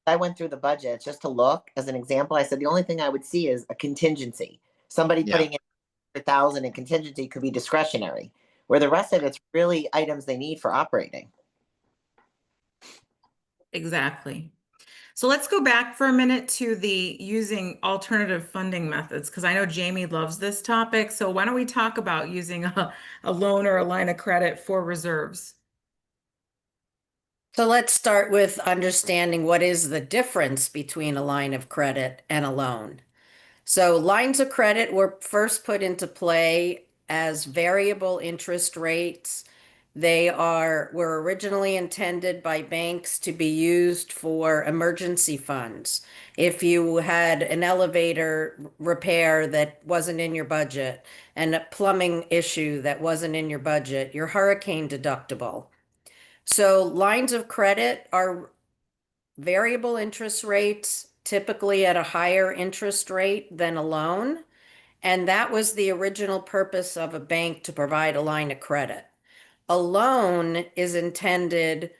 I went through the budget just to look as an example. I said the only thing I would see is a contingency. Somebody putting in 100,000 in contingency could be discretionary, where the rest of it's really items they need for operating. Exactly. So let's go back for a minute to the using alternative funding methods, because I know Jamie loves this topic. So why don't we talk about using a loan or a line of credit for reserves? So let's start with understanding what is the difference between a line of credit and a loan. So lines of credit were first put into play as variable interest rates Were originally intended by banks to be used for emergency funds. If you had an elevator repair that wasn't in your budget and a plumbing issue that wasn't in your budget, your hurricane deductible. So lines of credit are variable interest rates, typically at a higher interest rate than a loan. And that was the original purpose of a bank, to provide a line of credit. A loan is intended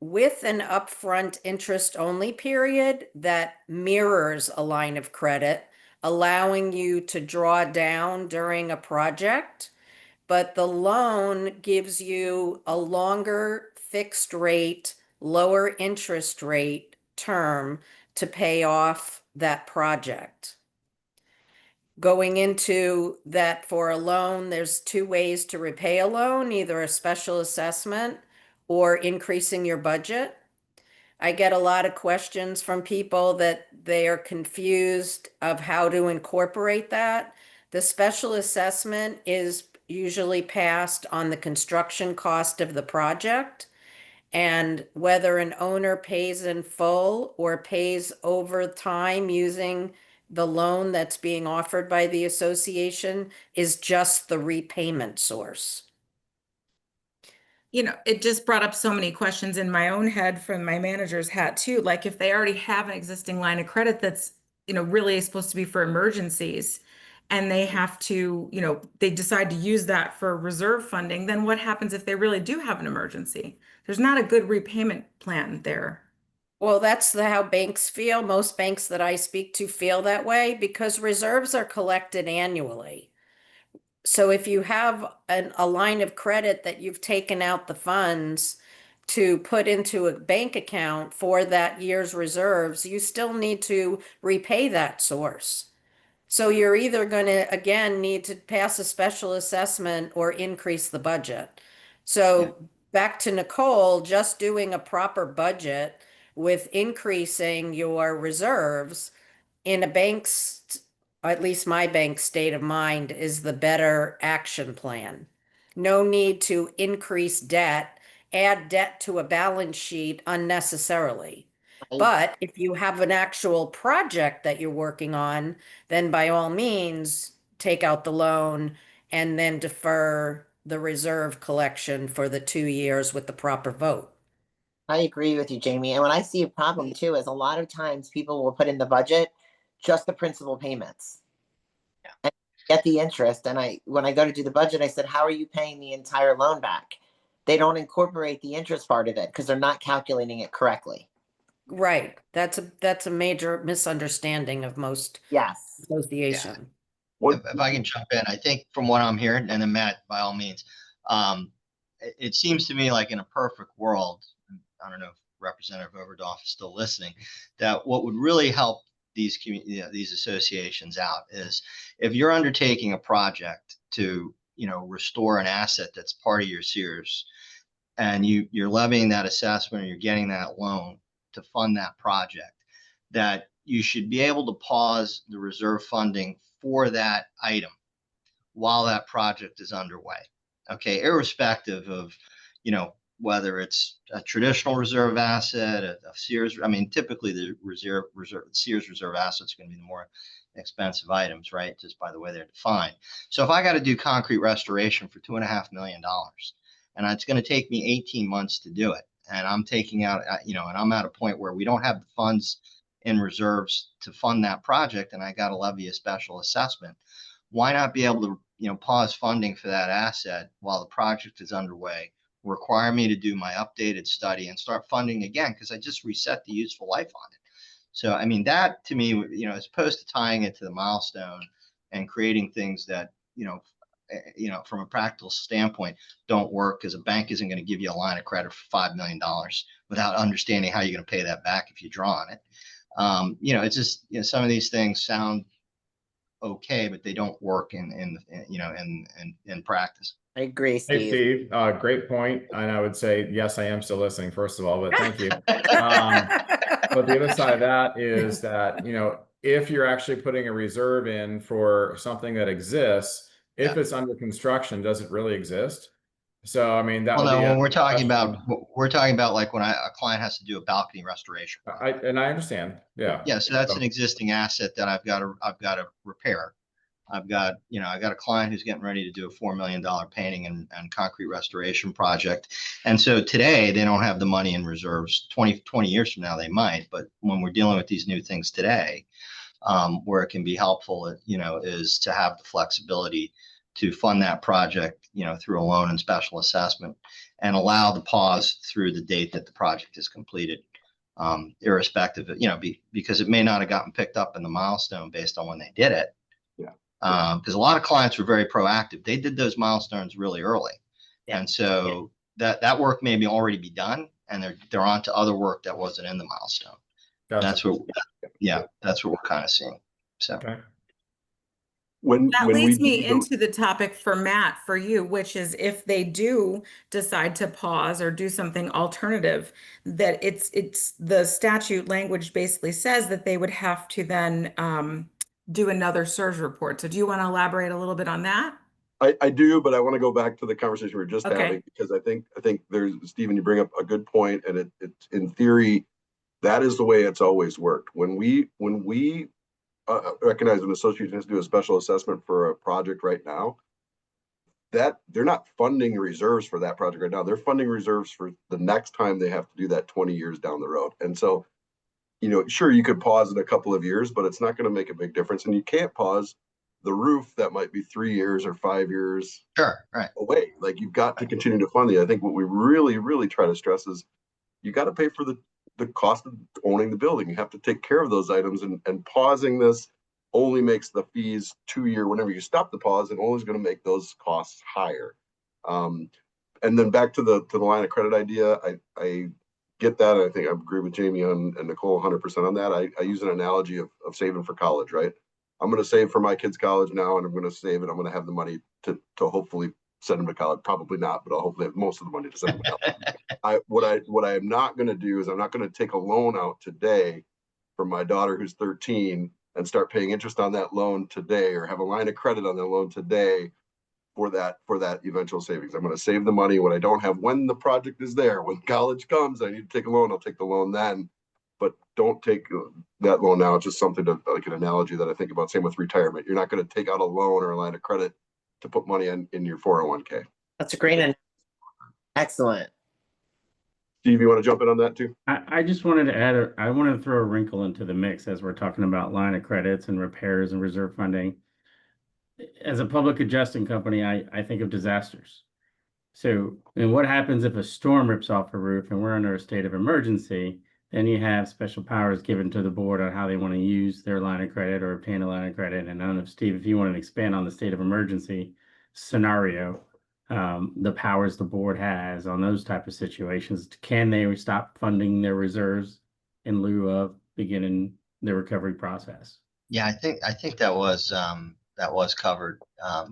with an upfront interest-only period that mirrors a line of credit, allowing you to draw down during a project. But the loan gives you a longer fixed rate, lower interest rate term to pay off that project. Going into that, for a loan, there's two ways to repay a loan, either a special assessment or increasing your budget. I get a lot of questions from people that they are confused of how to incorporate that. The special assessment is usually passed on the construction cost of the project. And whether an owner pays in full or pays over time using the loan that's being offered by the association is just the repayment source. You know, it just brought up so many questions in my own head from my manager's hat too. Like if they already have an existing line of credit that's, you know, really supposed to be for emergencies, and they have to, you know, they decide to use that for reserve funding, then what happens if they really do have an emergency? There's not a good repayment plan there. Well, that's how banks feel. Most banks that I speak to feel that way because reserves are collected annually. So if you have a line of credit that you've taken out the funds to put into a bank account for that year's reserves, you still need to repay that source. So you're either going to, again, need to pass a special assessment or increase the budget. So back to Nicole, just doing a proper budget with increasing your reserves in a bank's, at least my bank's state of mind, is the better action plan. No need to increase debt, add debt to a balance sheet unnecessarily. But if you have an actual project that you're working on, then by all means, take out the loan and then defer the reserve collection for the 2 years with the proper vote. I agree with you, Jamie. And when I see a problem too, is a lot of times people will put in the budget just the principal payments. And get the interest. And when I go to do the budget, I said, how are you paying the entire loan back? They don't incorporate the interest part of it because they're not calculating it correctly. Right. That's a major misunderstanding of most association. If I can jump in, I think from what I'm hearing, and then Matt, by all means, it seems to me like in a perfect world, I don't know if Representative Overdorf is still listening, that what would really help these these associations out is if you're undertaking a project to, you know, restore an asset that's part of your Sears, and you're levying that assessment or you're getting that loan to fund that project, that you should be able to pause the reserve funding for that item while that project is underway. Okay, irrespective of, you know, whether it's a traditional reserve asset, a Sears. I mean, typically the Sears reserve assets are going to be the more expensive items, right? Just by the way they're defined. So if I got to do concrete restoration for $2.5 million, and it's going to take me 18 months to do it, and I'm taking out, you know, and I'm at a point where we don't have the funds in reserves to fund that project, and I got to levy a special assessment. Why not be able to, you know, pause funding for that asset while the project is underway, require me to do my updated study and start funding again because I just reset the useful life on it. So, I mean, that to me, you know, as opposed to tying it to the milestone and creating things that, you know, from a practical standpoint, don't work because a bank isn't going to give you a line of credit for $5 million without understanding how you're going to pay that back if you draw on it. You know, it's just, you know, some of these things sound okay, but they don't work in practice. I agree, Steve. Hey, Steve, great point. And I would say, yes, I am still listening, first of all, but thank you. But the other side of that is that, you know, if you're actually putting a reserve in for something that exists, if it's under construction, does it really exist? So, I mean, that Well, would no, be when we're talking about like when a client has to do a balcony restoration. I understand. Yeah. Yeah, so that's So- an existing asset that I've got to repair. I got a client who's getting ready to do a $4 million painting and concrete restoration project. And so today they don't have the money in reserves. 20 years from now, they might, but when we're dealing with these new things today, where it can be helpful, is to have the flexibility to fund that project, through a loan and special assessment, and allow the pause through the date that the project is completed, irrespective of, because it may not have gotten picked up in the milestone based on when they did it. Yeah. Because a lot of clients were very proactive. They did those milestones really early. And so that work may already be done, and they're on to other work that wasn't in the milestone. Gotcha. That's what we're kind of seeing. So Okay. That leads me into the topic for Matt, for you, which is if they do decide to pause or do something alternative, that it's the statute language basically says that they would have to then do another surge report. So do you want to elaborate a little bit on that? I do, but I want to go back to the conversation we were just having, because I think there's, Stephen, you bring up a good point, and it's in theory, that is the way it's always worked. When we recognize an association has to do a special assessment for a project right now, that they're not funding reserves for that project right now. They're funding reserves for the next time they have to do that 20 years down the road. And so, sure, you could pause in a couple of years, but it's not going to make a big difference. And you can't pause the roof that might be 3 years or 5 years away. Like, you've got to continue to fund it. I think what we really, really try to stress is you got to pay for the cost of owning the building. You have to take care of those items, and pausing this only makes the fees 2 year. Whenever you stop the pause, it only is going to make those costs higher. And then back to the line of credit idea, I get that. I think I agree with Jamie and Nicole 100% on that. I use an analogy of saving for college, right? I'm going to save for my kids' college now, and I'm going to save it. I'm going to have the money to hopefully send them to college. Probably not, but I'll hopefully have most of the money to send them to college. What I am not going to do is I'm not going to take a loan out today for my daughter who's 13 and start paying interest on that loan today, or have a line of credit on their loan today for that eventual savings. I'm going to save the money when I don't have, when the project is there. When college comes, I need to take a loan. I'll take the loan then, but don't take that loan now. It's just something like an analogy that I think about. Same with retirement. You're not going to take out a loan or a line of credit to put money in your 401k. That's a great. Excellent. Steve, you want to jump in on that too? I just wanted to add, I wanted to throw a wrinkle into the mix as we're talking about line of credits and repairs and reserve funding. As a public adjusting company, I think of disasters. So, and what happens if a storm rips off a roof and we're under a state of emergency? Then you have special powers given to the board on how they want to use their line of credit or obtain a line of credit. And I don't know, Steve, if you want to expand on the state of emergency scenario, the powers the board has on those type of situations. Can they stop funding their reserves in lieu of beginning the recovery process? Yeah, I think that was covered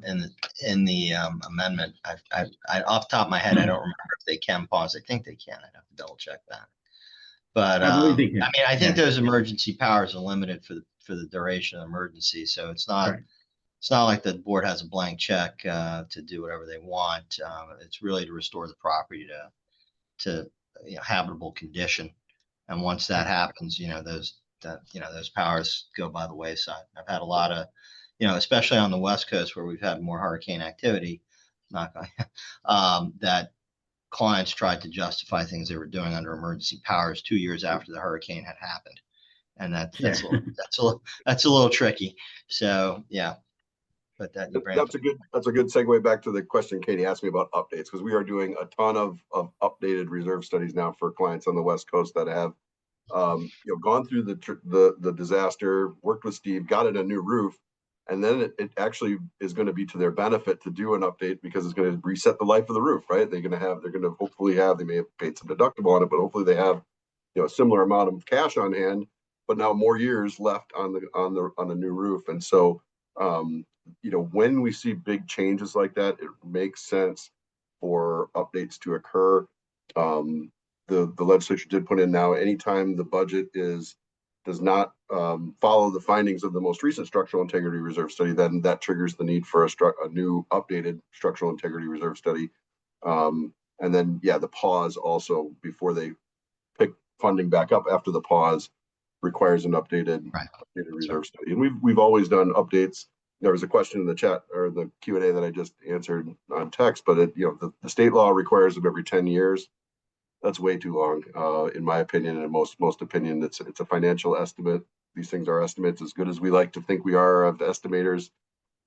in the amendment. I off the top of my head, I don't remember if they can pause. I think they can. I'd have to double check that. But I believe they can. I mean, I think those emergency powers are limited for the duration of the emergency. So it's not. Right. It's not like the board has a blank check to do whatever they want. It's really to restore the property to habitable condition. And once that happens, those powers go by the wayside. I've had a lot of, especially on the West Coast where we've had more hurricane activity, that clients tried to justify things they were doing under emergency powers 2 years after the hurricane had happened, and that's a little tricky. So yeah. But that's a good segue back to the question Katie asked me about updates, because we are doing a ton of updated reserve studies now for clients on the West Coast that have gone through the disaster, worked with Steve, got it a new roof, and then it actually is going to be to their benefit to do an update, because it's going to reset the life of the roof, right? They're going to hopefully have, they may have paid some deductible on it, but hopefully they have a similar amount of cash on hand, but now more years left on the new roof. And so when we see big changes like that, it makes sense for updates to occur. The legislature did put in now, anytime the budget does not follow the findings of the most recent structural integrity reserve study, then that triggers the need for a new updated structural integrity reserve study. And then, yeah, the pause also before they pick funding back up after the pause requires an updated reserve study. And we've always done updates. There was a question in the chat or the Q&A that I just answered on text, but the state law requires them every 10 years. That's way too long, in my opinion, and most opinion. It's a financial estimate. These things are estimates. As good as we like to think we are of estimators,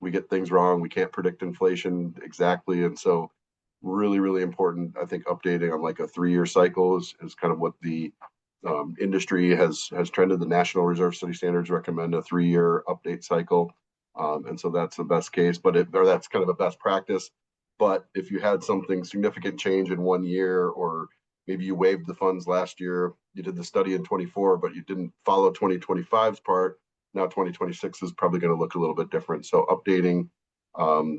we get things wrong. We can't predict inflation exactly, and so really, really important. I think updating on like a 3-year cycle is kind of what the industry has trended. The National Reserve Study Standards recommend a 3-year update cycle, and so that's the best case. But that's kind of a best practice. But if you had something significant change in 1 year, or maybe you waived the funds last year, you did the study in 24, but you didn't follow 2025's part. Now 2026 is probably going to look a little bit different. So updating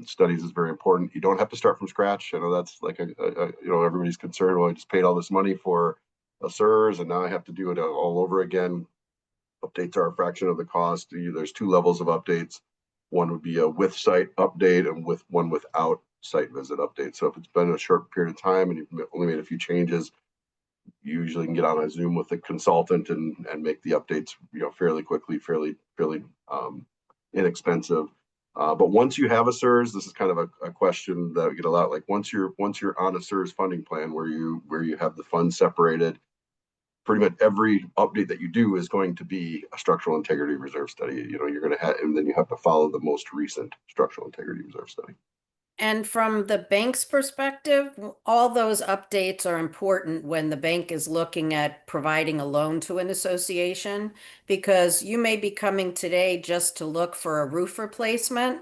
studies is very important. You don't have to start from scratch. I know that's like everybody's concerned. Well, I just paid all this money for a SIRS and now I have to do it all over again. Updates are a fraction of the cost. There's 2 levels of updates. One would be a with site update and one without site visit update. So if it's been a short period of time and you've only made a few changes, you usually can get on a Zoom with a consultant and make the updates fairly quickly, fairly inexpensive. But once you have a SIRS, this is kind of a question that we get a lot. Like once you're on a SIRS funding plan where you have the funds separated, pretty much every update that you do is going to be a structural integrity reserve study. You're going to have, and then you have to follow the most recent structural integrity reserve study. And from the bank's perspective, all those updates are important when the bank is looking at providing a loan to an association, because you may be coming today just to look for a roof replacement,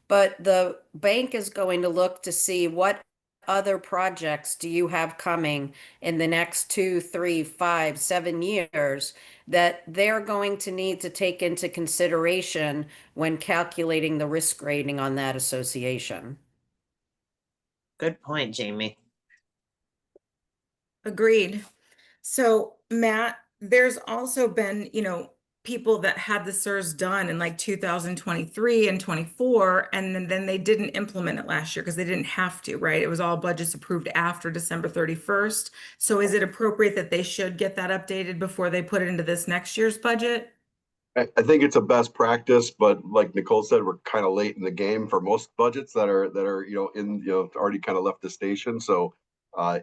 but the bank is going to look to see what other projects do you have coming in the next 2, 3, 5, 7 years that they're going to need to take into consideration when calculating the risk rating on that association. Good point, Jamie. Agreed. So Matt, there's also been, people that had the SIRS done in like 2023 and 24, and then they didn't implement it last year because they didn't have to, right? It was all budgets approved after December 31st. So is it appropriate that they should get that updated before they put it into this next year's budget? I think it's a best practice, but like Nicole said, we're kind of late in the game for most budgets that are already kind of left the station. So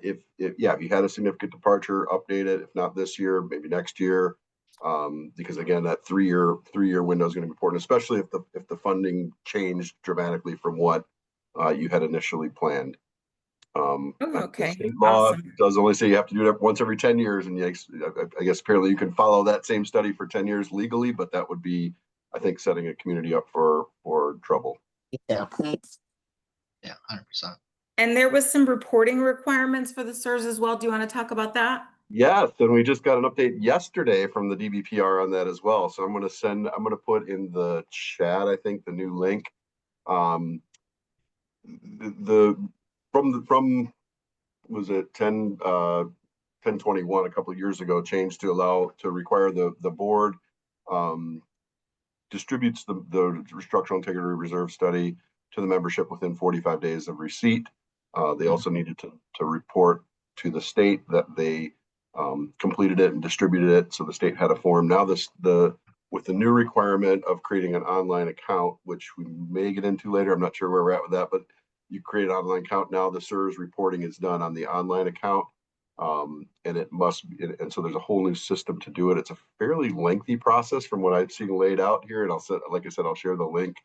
if you had a significant departure, update it. If not this year, maybe next year, because again, that 3-year window is going to be important, especially if the funding changed dramatically from what you had initially planned. Okay. State law Awesome. does only say you have to do it once every 10 years. And I guess apparently you can follow that same study for 10 years legally, but that would be, I think, setting a community up for trouble. Yeah. Yeah, 100%. And there was some reporting requirements for the SIRS as well. Do you want to talk about that? Yes, and we just got an update yesterday from the DBPR on that as well. So I'm going to put in the chat, I think, the new link. From was it 1021 a couple of years ago, changed to require the board distributes the structural integrity reserve study to the membership within 45 days of receipt. They also needed to report to the state that they completed it and distributed it. So the state had a form. Now with the new requirement of creating an online account, which we may get into later, I'm not sure where we're at with that, but you create an online account. Now the SIRS reporting is done on the online account. And so there's a whole new system to do it. It's a fairly lengthy process from what I've seen laid out here. And like I said, I'll share the link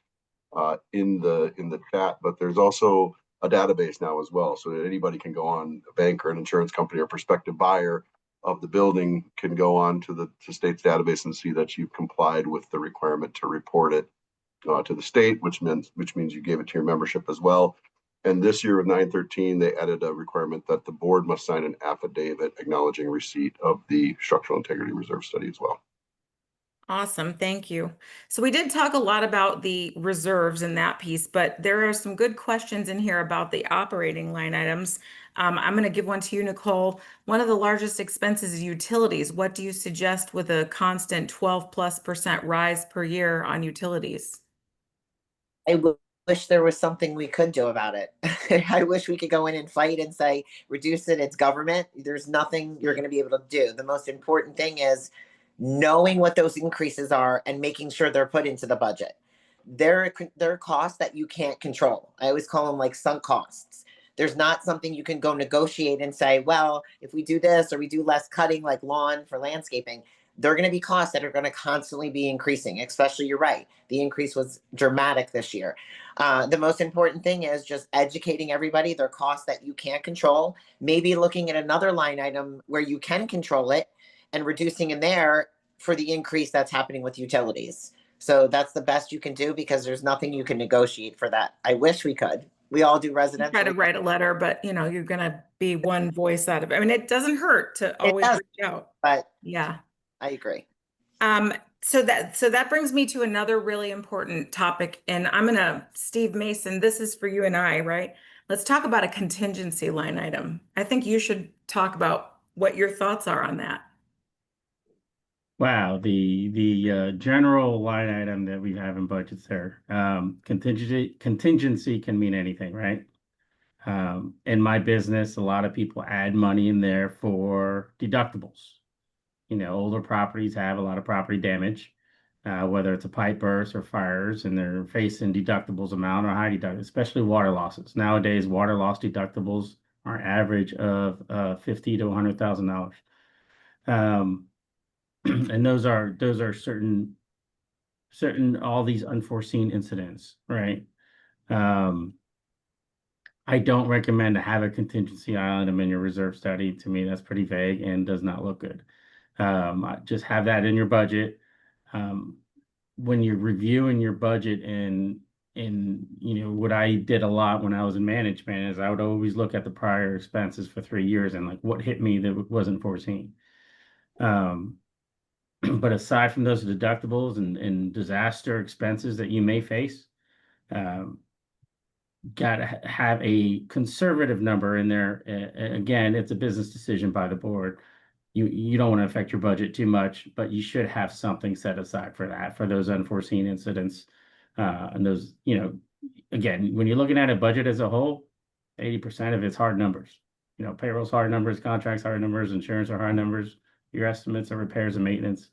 in the chat, but there's also a database now as well. So that anybody can go on, a bank or an insurance company or prospective buyer of the building can go on to the state's database and see that you've complied with the requirement to report it to the state, which means you gave it to your membership as well. And this year with 913, they added a requirement that the board must sign an affidavit acknowledging receipt of the structural integrity reserve study as well. Awesome. Thank you. So we did talk a lot about the reserves in that piece, but there are some good questions in here about the operating line items. I'm going to give one to you, Nicole. One of the largest expenses is utilities. What do you suggest with a constant 12+% rise per year on utilities? I would wish there was something we could do about it. I wish we could go in and fight and say, reduce it. It's government. There's nothing you're going to be able to do. The most important thing is knowing what those increases are and making sure they're put into the budget. They're costs that you can't control. I always call them like sunk costs. There's not something you can go negotiate and say, well, if we do this or we do less cutting like lawn for landscaping, they're going to be costs that are going to constantly be increasing, especially you're right. The increase was dramatic this year. The most important thing is just educating everybody. They're costs that you can't control, maybe looking at another line item where you can control it and reducing in there for the increase that's happening with utilities. So that's the best you can do because there's nothing you can negotiate for that. I wish we could. We all do residential. Try to write a letter, but you know, you're going to be one voice out of it. I mean, it doesn't hurt to always reach out. But yeah, I agree. So that brings me to another really important topic, and Steve Mason, this is for you and I, right? Let's talk about a contingency line item. I think you should talk about what your thoughts are on that. Wow, the general line item that we have in budgets there, contingency can mean anything, right? In my business, a lot of people add money in there for deductibles. You know, older properties have a lot of property damage, whether it's a pipe burst or fires, and they're facing deductibles amount or high deductibles, especially water losses. Nowadays, water loss deductibles are average of $50,000 to $100,000. And those are certain all these unforeseen incidents, right? I don't recommend to have a contingency item in your reserve study. To me, that's pretty vague and does not look good. Just have that in your budget. When you're reviewing your budget and you know, what I did a lot when I was in management is I would always look at the prior expenses for 3 years and like what hit me that wasn't foreseen. But aside from those deductibles and disaster expenses that you may face, got to have a conservative number in there. Again, it's a business decision by the board. You don't want to affect your budget too much, but you should have something set aside for that, for those unforeseen incidents. And those, you know, again, when you're looking at a budget as a whole, 80% of it's hard numbers. You know, payroll's hard numbers, contracts hard numbers, insurance are hard numbers, your estimates are repairs and maintenance.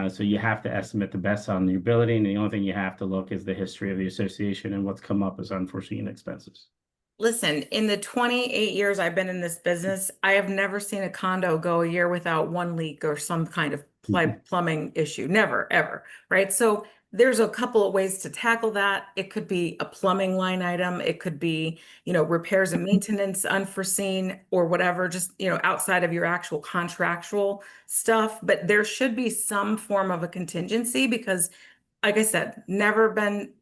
So you have to estimate the best on your ability, and the only thing you have to look is the history of the association and what's come up as unforeseen expenses. Listen, in the 28 years I've been in this business, I have never seen a condo go a year without one leak or some kind of plumbing issue. Never, ever, right? So there's a couple of ways to tackle that. It could be a plumbing line item. It could be, you know, repairs and maintenance, unforeseen or whatever, just, you know, outside of your actual contractual stuff. But there should be some form of a contingency because, like I said, never been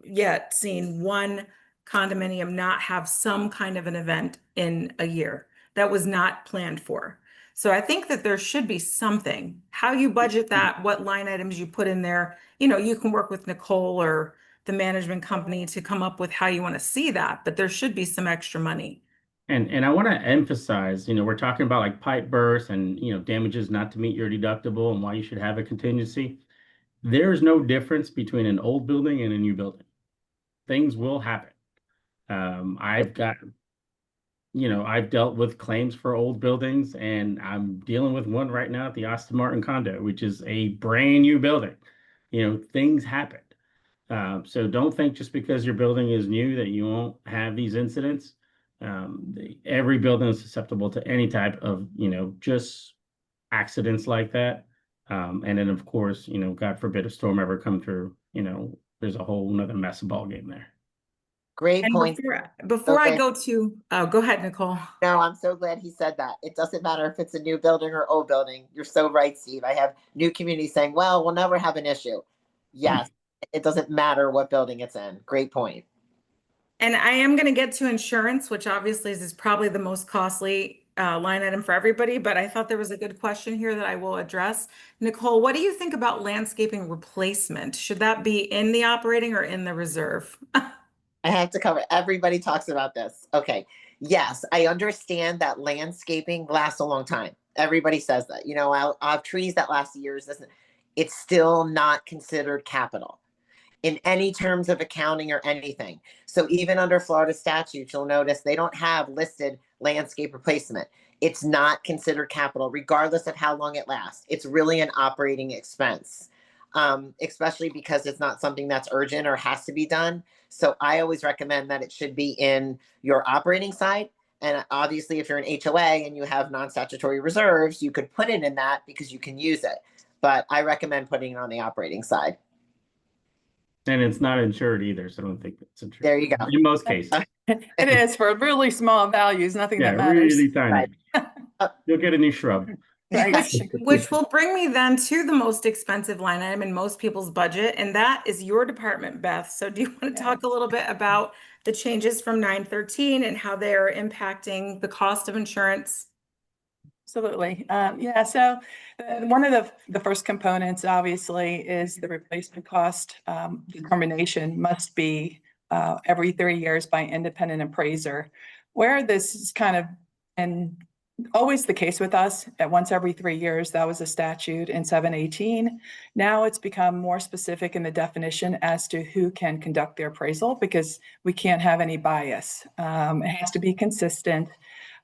yet seen one condominium not have some kind of an event in a year that was not planned for. So I think that there should be something. How you budget that, what line items you put in there, you know, you can work with Nicole or the management company to come up with how you want to see that, but there should be some extra money. And I want to emphasize, you know, we're talking about like pipe bursts and, you know, damages not to meet your deductible and why you should have a contingency. There's no difference between an old building and a new building. Things will happen. I've dealt with claims for old buildings, and I'm dealing with one right now at the Austin Martin condo, which is a brand new building. You know, things happen. So don't think just because your building is new that you won't have these incidents. Every building is susceptible to any type of, you know, just accidents like that. And then of course, you know, God forbid a storm ever come through, you know, there's a whole nother mess of ball game there. Great point. Before I go to, go ahead, Nicole. No, I'm so glad he said that. It doesn't matter if it's a new building or old building. You're so right, Steve. I have new communities saying, well, we'll never have an issue. Yes, it doesn't matter what building it's in. Great point. And I am going to get to insurance, which obviously is probably the most costly line item for everybody, but I thought there was a good question here that I will address. Nicole, what do you think about landscaping replacement? Should that be in the operating or in the reserve? I have to cover. Everybody talks about this. Okay. Yes, I understand that landscaping lasts a long time. Everybody says that. You know, I'll have trees that last years. It's still not considered capital. in any terms of accounting or anything. So even under Florida statute, you'll notice they don't have listed landscape replacement. It's not considered capital, regardless of how long it lasts. It's really an operating expense, especially because it's not something that's urgent or has to be done. So I always recommend that it should be in your operating side. And obviously, if you're an HOA and you have non-statutory reserves, you could put it in that because you can use it. But I recommend putting it on the operating side. And it's not insured either, so I don't think it's insured. There you go. In most cases. It is for really small values, nothing Yeah, that matters. really tiny. You'll get a new shrub. Which will bring me then to the most expensive line item in most people's budget, and that is your department, Beth. So do you want to talk a little bit about the changes from 913 and how they are impacting the cost of insurance? Absolutely. Yeah, so one of the first components, obviously, is the replacement cost determination must be every 3 years by independent appraiser, where this is kind of, and always the case with us at once every 3 years. That was a statute in 718. Now it's become more specific in the definition as to who can conduct the appraisal, because we can't have any bias. It has to be consistent.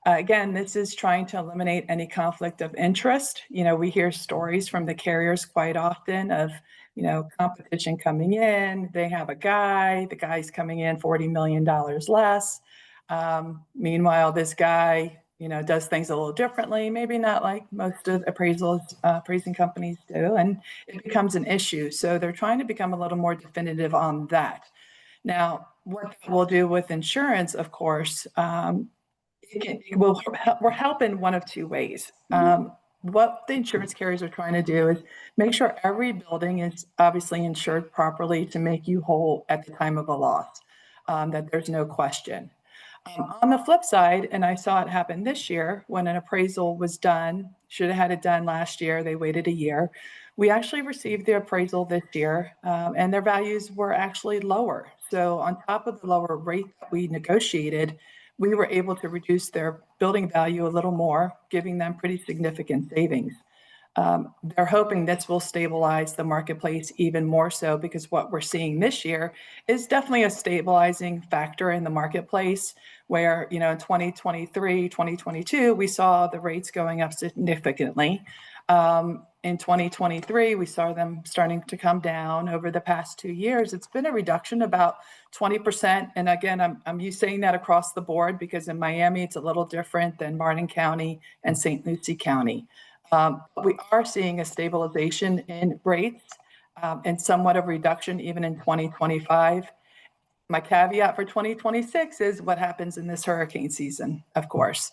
Again, this is trying to eliminate any conflict of interest. You know, we hear stories from the carriers quite often of, you know, competition coming in. They have a guy, the guy's coming in $40 million less. Meanwhile, this guy, you know, does things a little differently, maybe not like most of appraising companies do, and it becomes an issue. So they're trying to become a little more definitive on that. Now, what we'll do with insurance, of course, we're helping one of two ways. What the insurance carriers are trying to do is make sure every building is obviously insured properly to make you whole at the time of a loss, that there's no question. On the flip side, and I saw it happen this year when an appraisal was done, should have had it done last year, they waited a year. We actually received the appraisal this year, and their values were actually lower. So on top of the lower rate that we negotiated, we were able to reduce their building value a little more, giving them pretty significant savings. They're hoping this will stabilize the marketplace even more so, because what we're seeing this year is definitely a stabilizing factor in the marketplace, where, you know, in 2023, 2022, we saw the rates going up significantly. In 2023, we saw them starting to come down. Over the past 2 years, it's been a reduction about 20%. And again, I'm used saying that across the board, because in Miami, it's a little different than Martin County and St. Lucie County. We are seeing a stabilization in rates and somewhat of reduction even in 2025. My caveat for 2026 is what happens in this hurricane season, of course.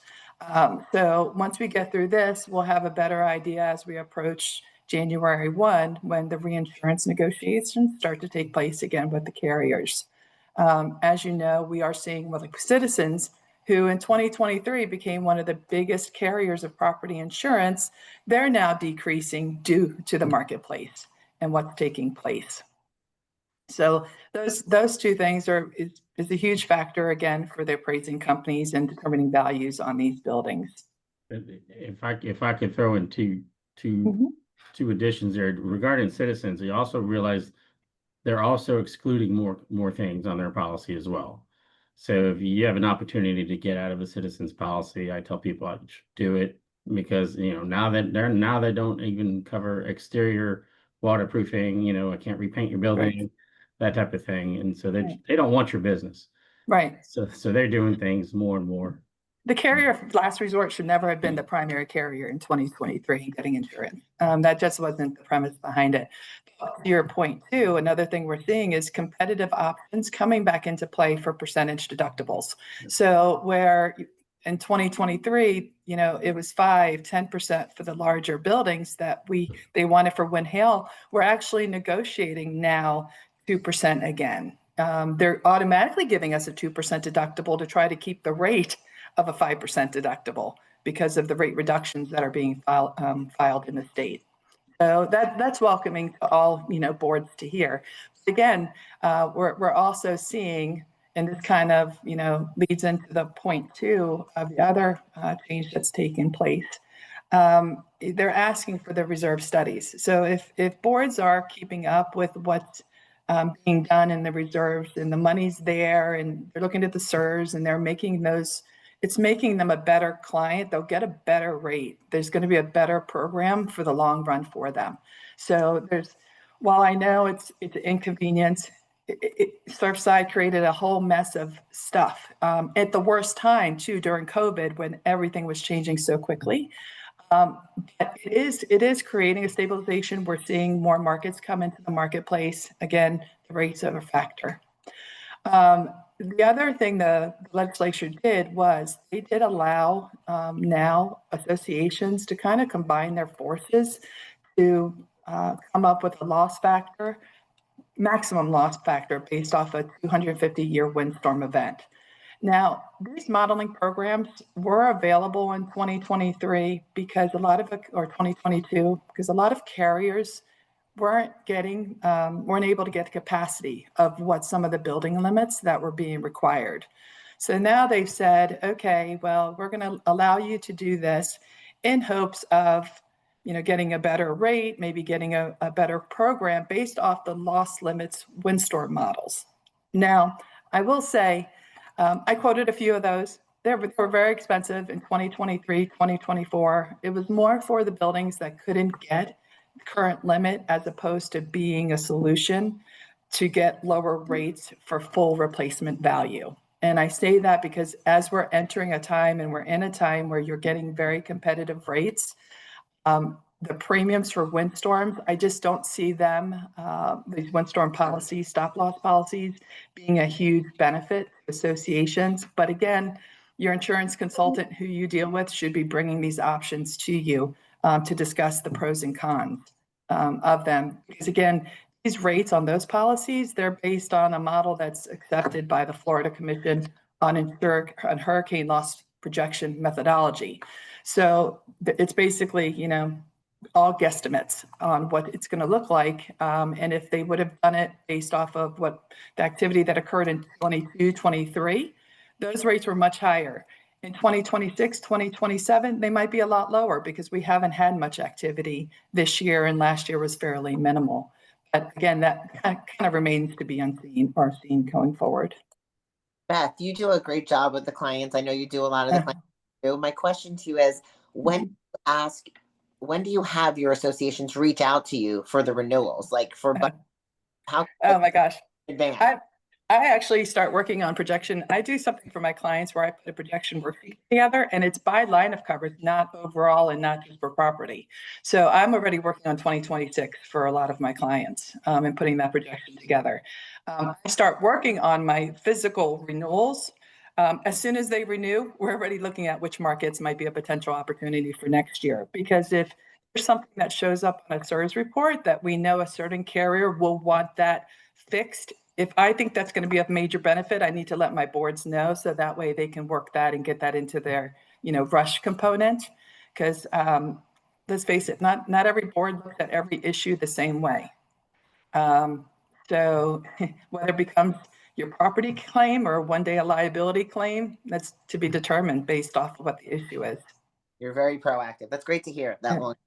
So once we get through this, we'll have a better idea as we approach January 1, when the reinsurance negotiations start to take place again with the carriers. As you know, we are seeing with Citizens, who in 2023 became one of the biggest carriers of property insurance. They're now decreasing due to the marketplace and what's taking place. So those two things is a huge factor, again, for the appraising companies and determining values on these buildings. If I could throw in two additions there regarding Citizens, we also realize they're also excluding more things on their policy as well. So if you have an opportunity to get out of a Citizens policy, I tell people I should do it, because, you know, now they don't even cover exterior waterproofing. You know, I can't repaint your building, right, that type of thing, and so they don't want your business, right? So they're doing things more and more. The carrier of last resort should never have been the primary carrier in 2023 getting insurance. That just wasn't the premise behind it. To your point too, another thing we're seeing is competitive options coming back into play for percentage deductibles. So where in 2023, you know, it was 5-10% for the larger buildings that they wanted for wind hail, we're actually negotiating now 2% again. They're automatically giving us a 2% deductible to try to keep the rate of a 5% deductible because of the rate reductions that are being filed in the state. So that's welcoming to all, you know, boards to hear. But again, we're also seeing, and this kind of, you know, leads into the point too of the other change that's taken place. They're asking for the reserve studies. So if boards are keeping up with what being done in the reserves, and the money's there, and they're looking at the SIRS, and they're making those, it's making them a better client. They'll get a better rate. There's going to be a better program for the long run for them. So while I know it's an inconvenience, Surfside created a whole mess of stuff at the worst time too, during COVID, when everything was changing so quickly. But it is creating a stabilization. We're seeing more markets come into the marketplace. Again, the rates are a factor. The other thing the legislature did was they did allow now associations to kind of combine their forces to come up with a loss factor, maximum loss factor based off a 250-year windstorm event. Now, these modeling programs were available in 2023 because or 2022, because a lot of carriers weren't able to get the capacity of what some of the building limits that were being required. So now they've said, okay, well, we're going to allow you to do this in hopes of, getting a better rate, maybe getting a better program based off the loss limits windstorm models. Now, I will say, I quoted a few of those. They were very expensive in 2023, 2024. It was more for the buildings that couldn't get the current limit, as opposed to being a solution to get lower rates for full replacement value. And I say that because as we're entering a time, and we're in a time where you're getting very competitive rates, the premiums for windstorms, I just don't see them, these windstorm policies, stop loss policies, being a huge benefit to associations. But again, your insurance consultant who you deal with should be bringing these options to you to discuss the pros and cons of them. Because again, these rates on those policies, they're based on a model that's accepted by the Florida Commission on hurricane loss projection methodology. So it's basically, all guesstimates on what it's going to look like. And if they would have done it based off of what the activity that occurred in 22, 23, those rates were much higher. In 2026, 2027, they might be a lot lower because we haven't had much activity this year, and last year was fairly minimal. But again, that kind of remains to be seen going forward. Beth, you do a great job with the clients. I know you do a lot of the clients too. My question to you is, when do you have your associations reach out to you for the renewals? Like for how? Oh my gosh. Advance? I actually start working on projection. I do something for my clients where I put a projection worksheet together, and it's by line of coverage, not overall and not just for property. So I'm already working on 2026 for a lot of my clients and putting that projection together. I start working on my physical renewals. As soon as they renew, we're already looking at which markets might be a potential opportunity for next year. Because if there's something that shows up on a SIRS report that we know a certain carrier will want that fixed, if I think that's going to be of major benefit, I need to let my boards know, so that way they can work that and get that into their, rush component. Because let's face it, not every board looks at every issue the same way. So whether it becomes your property claim or one day a liability claim, that's to be determined based off of what the issue is. You're very proactive. That's great to hear. That one.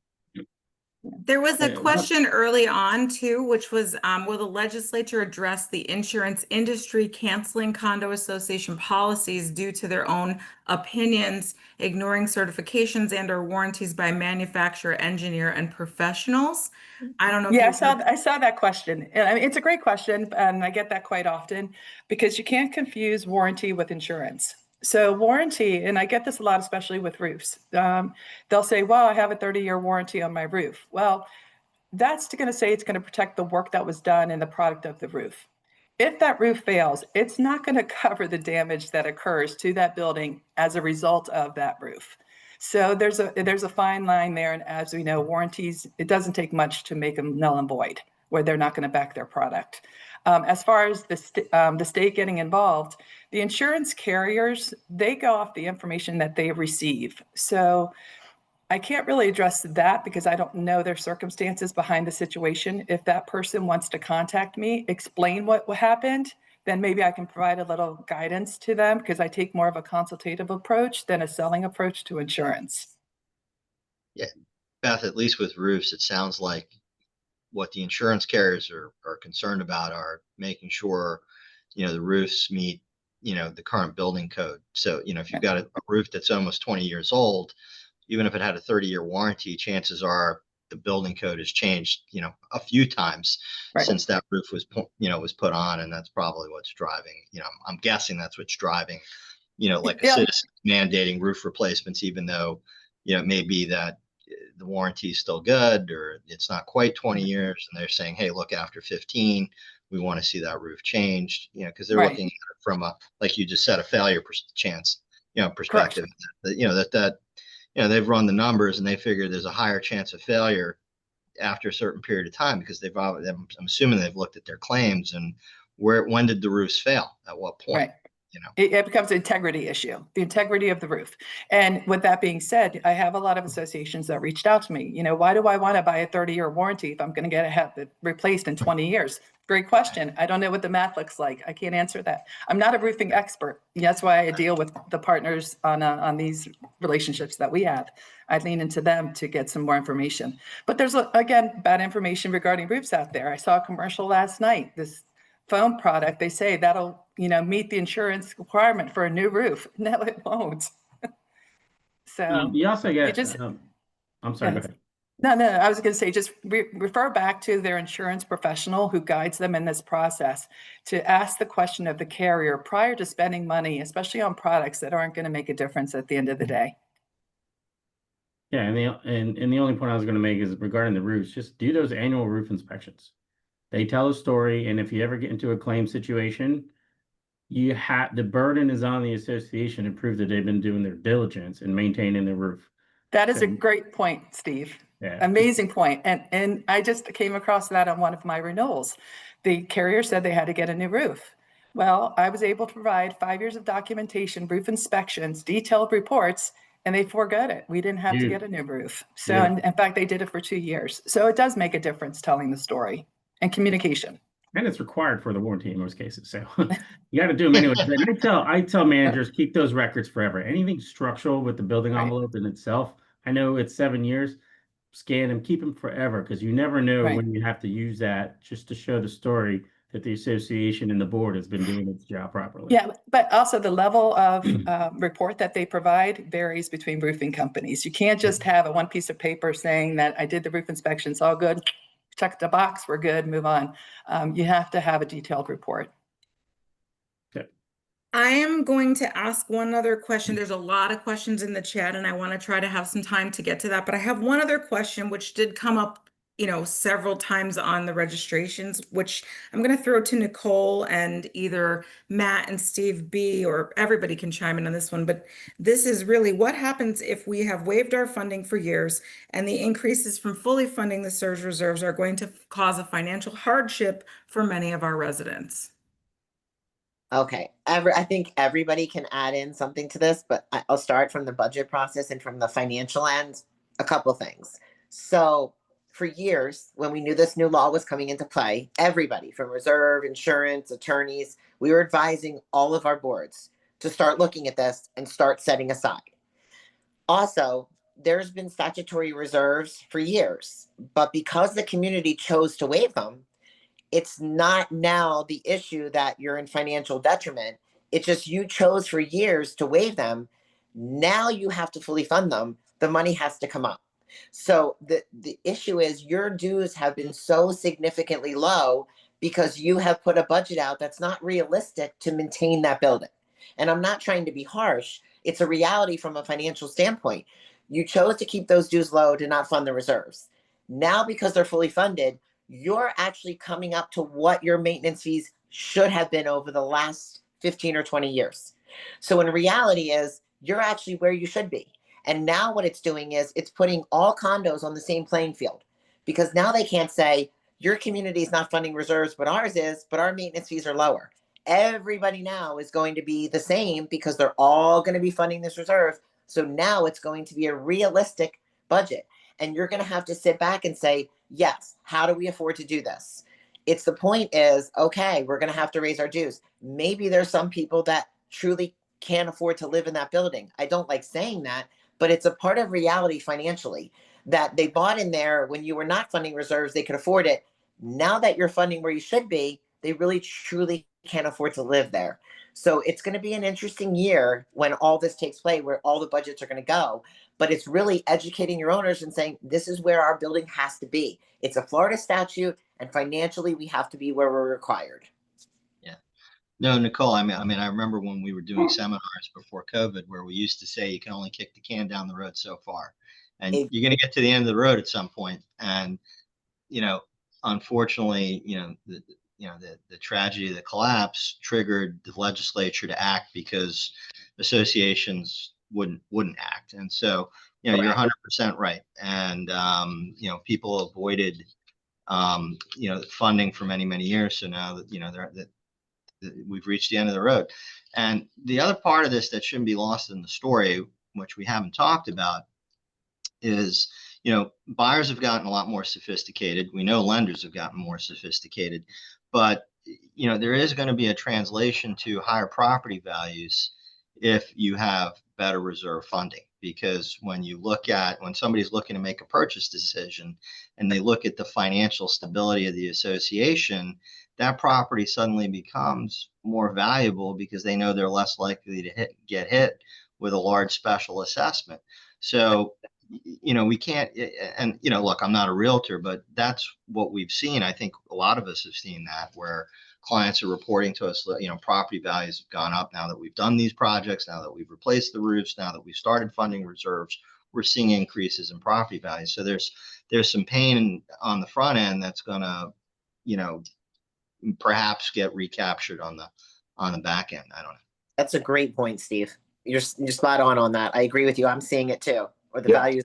There was a question early on too, which was, will the legislature address the insurance industry canceling condo association policies due to their own opinions, ignoring certifications and or warranties by manufacturer, engineer, and professionals? I don't know. Yeah, I saw that question. I mean, it's a great question, and I get that quite often because you can't confuse warranty with insurance. So warranty, and I get this a lot, especially with roofs. They'll say, well, I have a 30-year warranty on my roof. Well, that's going to say it's going to protect the work that was done and the product of the roof. If that roof fails, it's not going to cover the damage that occurs to that building as a result of that roof. So there's a fine line there. And as we know, warranties, it doesn't take much to make them null and void, where they're not going to back their product. As far as the state getting involved, the insurance carriers, they go off the information that they receive. So I can't really address that because I don't know their circumstances behind the situation. If that person wants to contact me, explain what happened, then maybe I can provide a little guidance to them, because I take more of a consultative approach than a selling approach to insurance. Yeah, Beth, at least with roofs, it sounds like what the insurance carriers are concerned about are making sure, the roofs meet, the current building code. So, if you've got a roof that's almost 20 years old, even if it had a 30-year warranty, chances are the building code has changed, a few times since that roof was, was put on. And that's probably what's driving, I'm guessing that's what's driving, like a citizen mandating roof replacements, even though, it may be that the warranty is still good or it's not quite 20 years. And they're saying, hey, look, after 15, we want to see that roof changed, because they're looking at it from a, like you just said, a failure chance, perspective. They've run the numbers and they figure there's a higher chance of failure after a certain period of time because I'm assuming they've looked at their claims and when did the roofs fail? At what point? It becomes an integrity issue, the integrity of the roof. And with that being said, I have a lot of associations that reached out to me. Why do I want to buy a 30-year warranty if I'm going to have it replaced in 20 years? Great question. I don't know what the math looks like. I can't answer that. I'm not a roofing expert. That's why I deal with the partners on these relationships that we have. I lean into them to get some more information. But there's, again, bad information regarding roofs out there. I saw a commercial last night. This foam product, they say that'll, meet the insurance requirement for a new roof. No, it won't. So you also get, I'm sorry, go ahead. No, I was going to say, just refer back to their insurance professional who guides them in this process to ask the question of the carrier prior to spending money, especially on products that aren't going to make a difference at the end of the day. Yeah, and the only point I was going to make is regarding the roofs, just do those annual roof inspections. They tell a story, and if you ever get into a claim situation, the burden is on the association to prove that they've been doing their diligence in maintaining the roof. That is a great point, Steve. Yeah. Amazing point. And I just came across that on one of my renewals. The carrier said they had to get a new roof. Well, I was able to provide 5 years of documentation, roof inspections, detailed reports, and they forgot it. We didn't have to get a new roof. So in fact, they did it for 2 years. So it does make a difference telling the story and communication. And it's required for the warranty in most cases. So you got to do them anyway. I tell managers, keep those records forever. Anything structural with the building envelope in itself, I know it's 7 years, scan them, keep them forever, because you never know when you have to use that just to show the story that the association and the board has been doing its job properly. Yeah, but also the level of report that they provide varies between roofing companies. You can't just have one piece of paper saying that I did the roof inspection, it's all good. Check the box, we're good, move on. You have to have a detailed report. I am going to ask one other question. There's a lot of questions in the chat and I want to try to have some time to get to that, but I have one other question which did come up, several times on the registrations, which I'm going to throw to Nicole and either Matt and Steve B, or everybody can chime in on this one. But this is really what happens if we have waived our funding for years and the increases from fully funding the surge reserves are going to cause a financial hardship for many of our residents. Okay, I think everybody can add in something to this, but I'll start from the budget process and from the financial end, a couple things. So for years, when we knew this new law was coming into play, everybody from reserve, insurance, attorneys, we were advising all of our boards to start looking at this and start setting aside. Also, there's been statutory reserves for years, but because the community chose to waive them, it's not now the issue that you're in financial detriment. It's just you chose for years to waive them. Now you have to fully fund them. The money has to come up. So the issue is your dues have been so significantly low because you have put a budget out that's not realistic to maintain that building. And I'm not trying to be harsh. It's a reality from a financial standpoint. You chose to keep those dues low to not fund the reserves. Now, because they're fully funded, you're actually coming up to what your maintenance fees should have been over the last 15 or 20 years. So in reality is you're actually where you should be. And now what it's doing is it's putting all condos on the same playing field, because now they can't say your community is not funding reserves, but ours is, but our maintenance fees are lower. Everybody now is going to be the same because they're all going to be funding this reserve. So now it's going to be a realistic budget. And you're going to have to sit back and say, yes, how do we afford to do this? It's the point is, okay, we're going to have to raise our dues. Maybe there's some people that truly can't afford to live in that building. I don't like saying that, but it's a part of reality financially. that they bought in there when you were not funding reserves, they could afford it. Now that you're funding where you should be, they really truly can't afford to live there. So it's going to be an interesting year when all this takes place, where all the budgets are going to go. But it's really educating your owners and saying, this is where our building has to be. It's a Florida statute, and financially, we have to be where we're required. Yeah. No, Nicole, I mean, I remember when we were doing seminars before COVID, where we used to say you can only kick the can down the road so far. And you're going to get to the end of the road at some point. And, unfortunately, the tragedy of the collapse triggered the legislature to act because associations wouldn't act. And so, you're 100% right. And, people avoided, funding for many, many years. So now that, we've reached the end of the road. And the other part of this that shouldn't be lost in the story, which we haven't talked about, is, buyers have gotten a lot more sophisticated. We know lenders have gotten more sophisticated, but, there is going to be a translation to higher property values if you have better reserve funding. Because when somebody's looking to make a purchase decision and they look at the financial stability of the association, that property suddenly becomes more valuable because they know they're less likely to get hit with a large special assessment. So, we can't, and, look, I'm not a realtor, but that's what we've seen. I think a lot of us have seen that, where clients are reporting to us, property values have gone up now that we've done these projects, now that we've replaced the roofs, now that we've started funding reserves, we're seeing increases in property values. So there's some pain on the front end that's going to, perhaps get recaptured on the back end. I don't know. That's a great point, Steve. You're spot on that. I agree with you. I'm seeing it too. Or the values.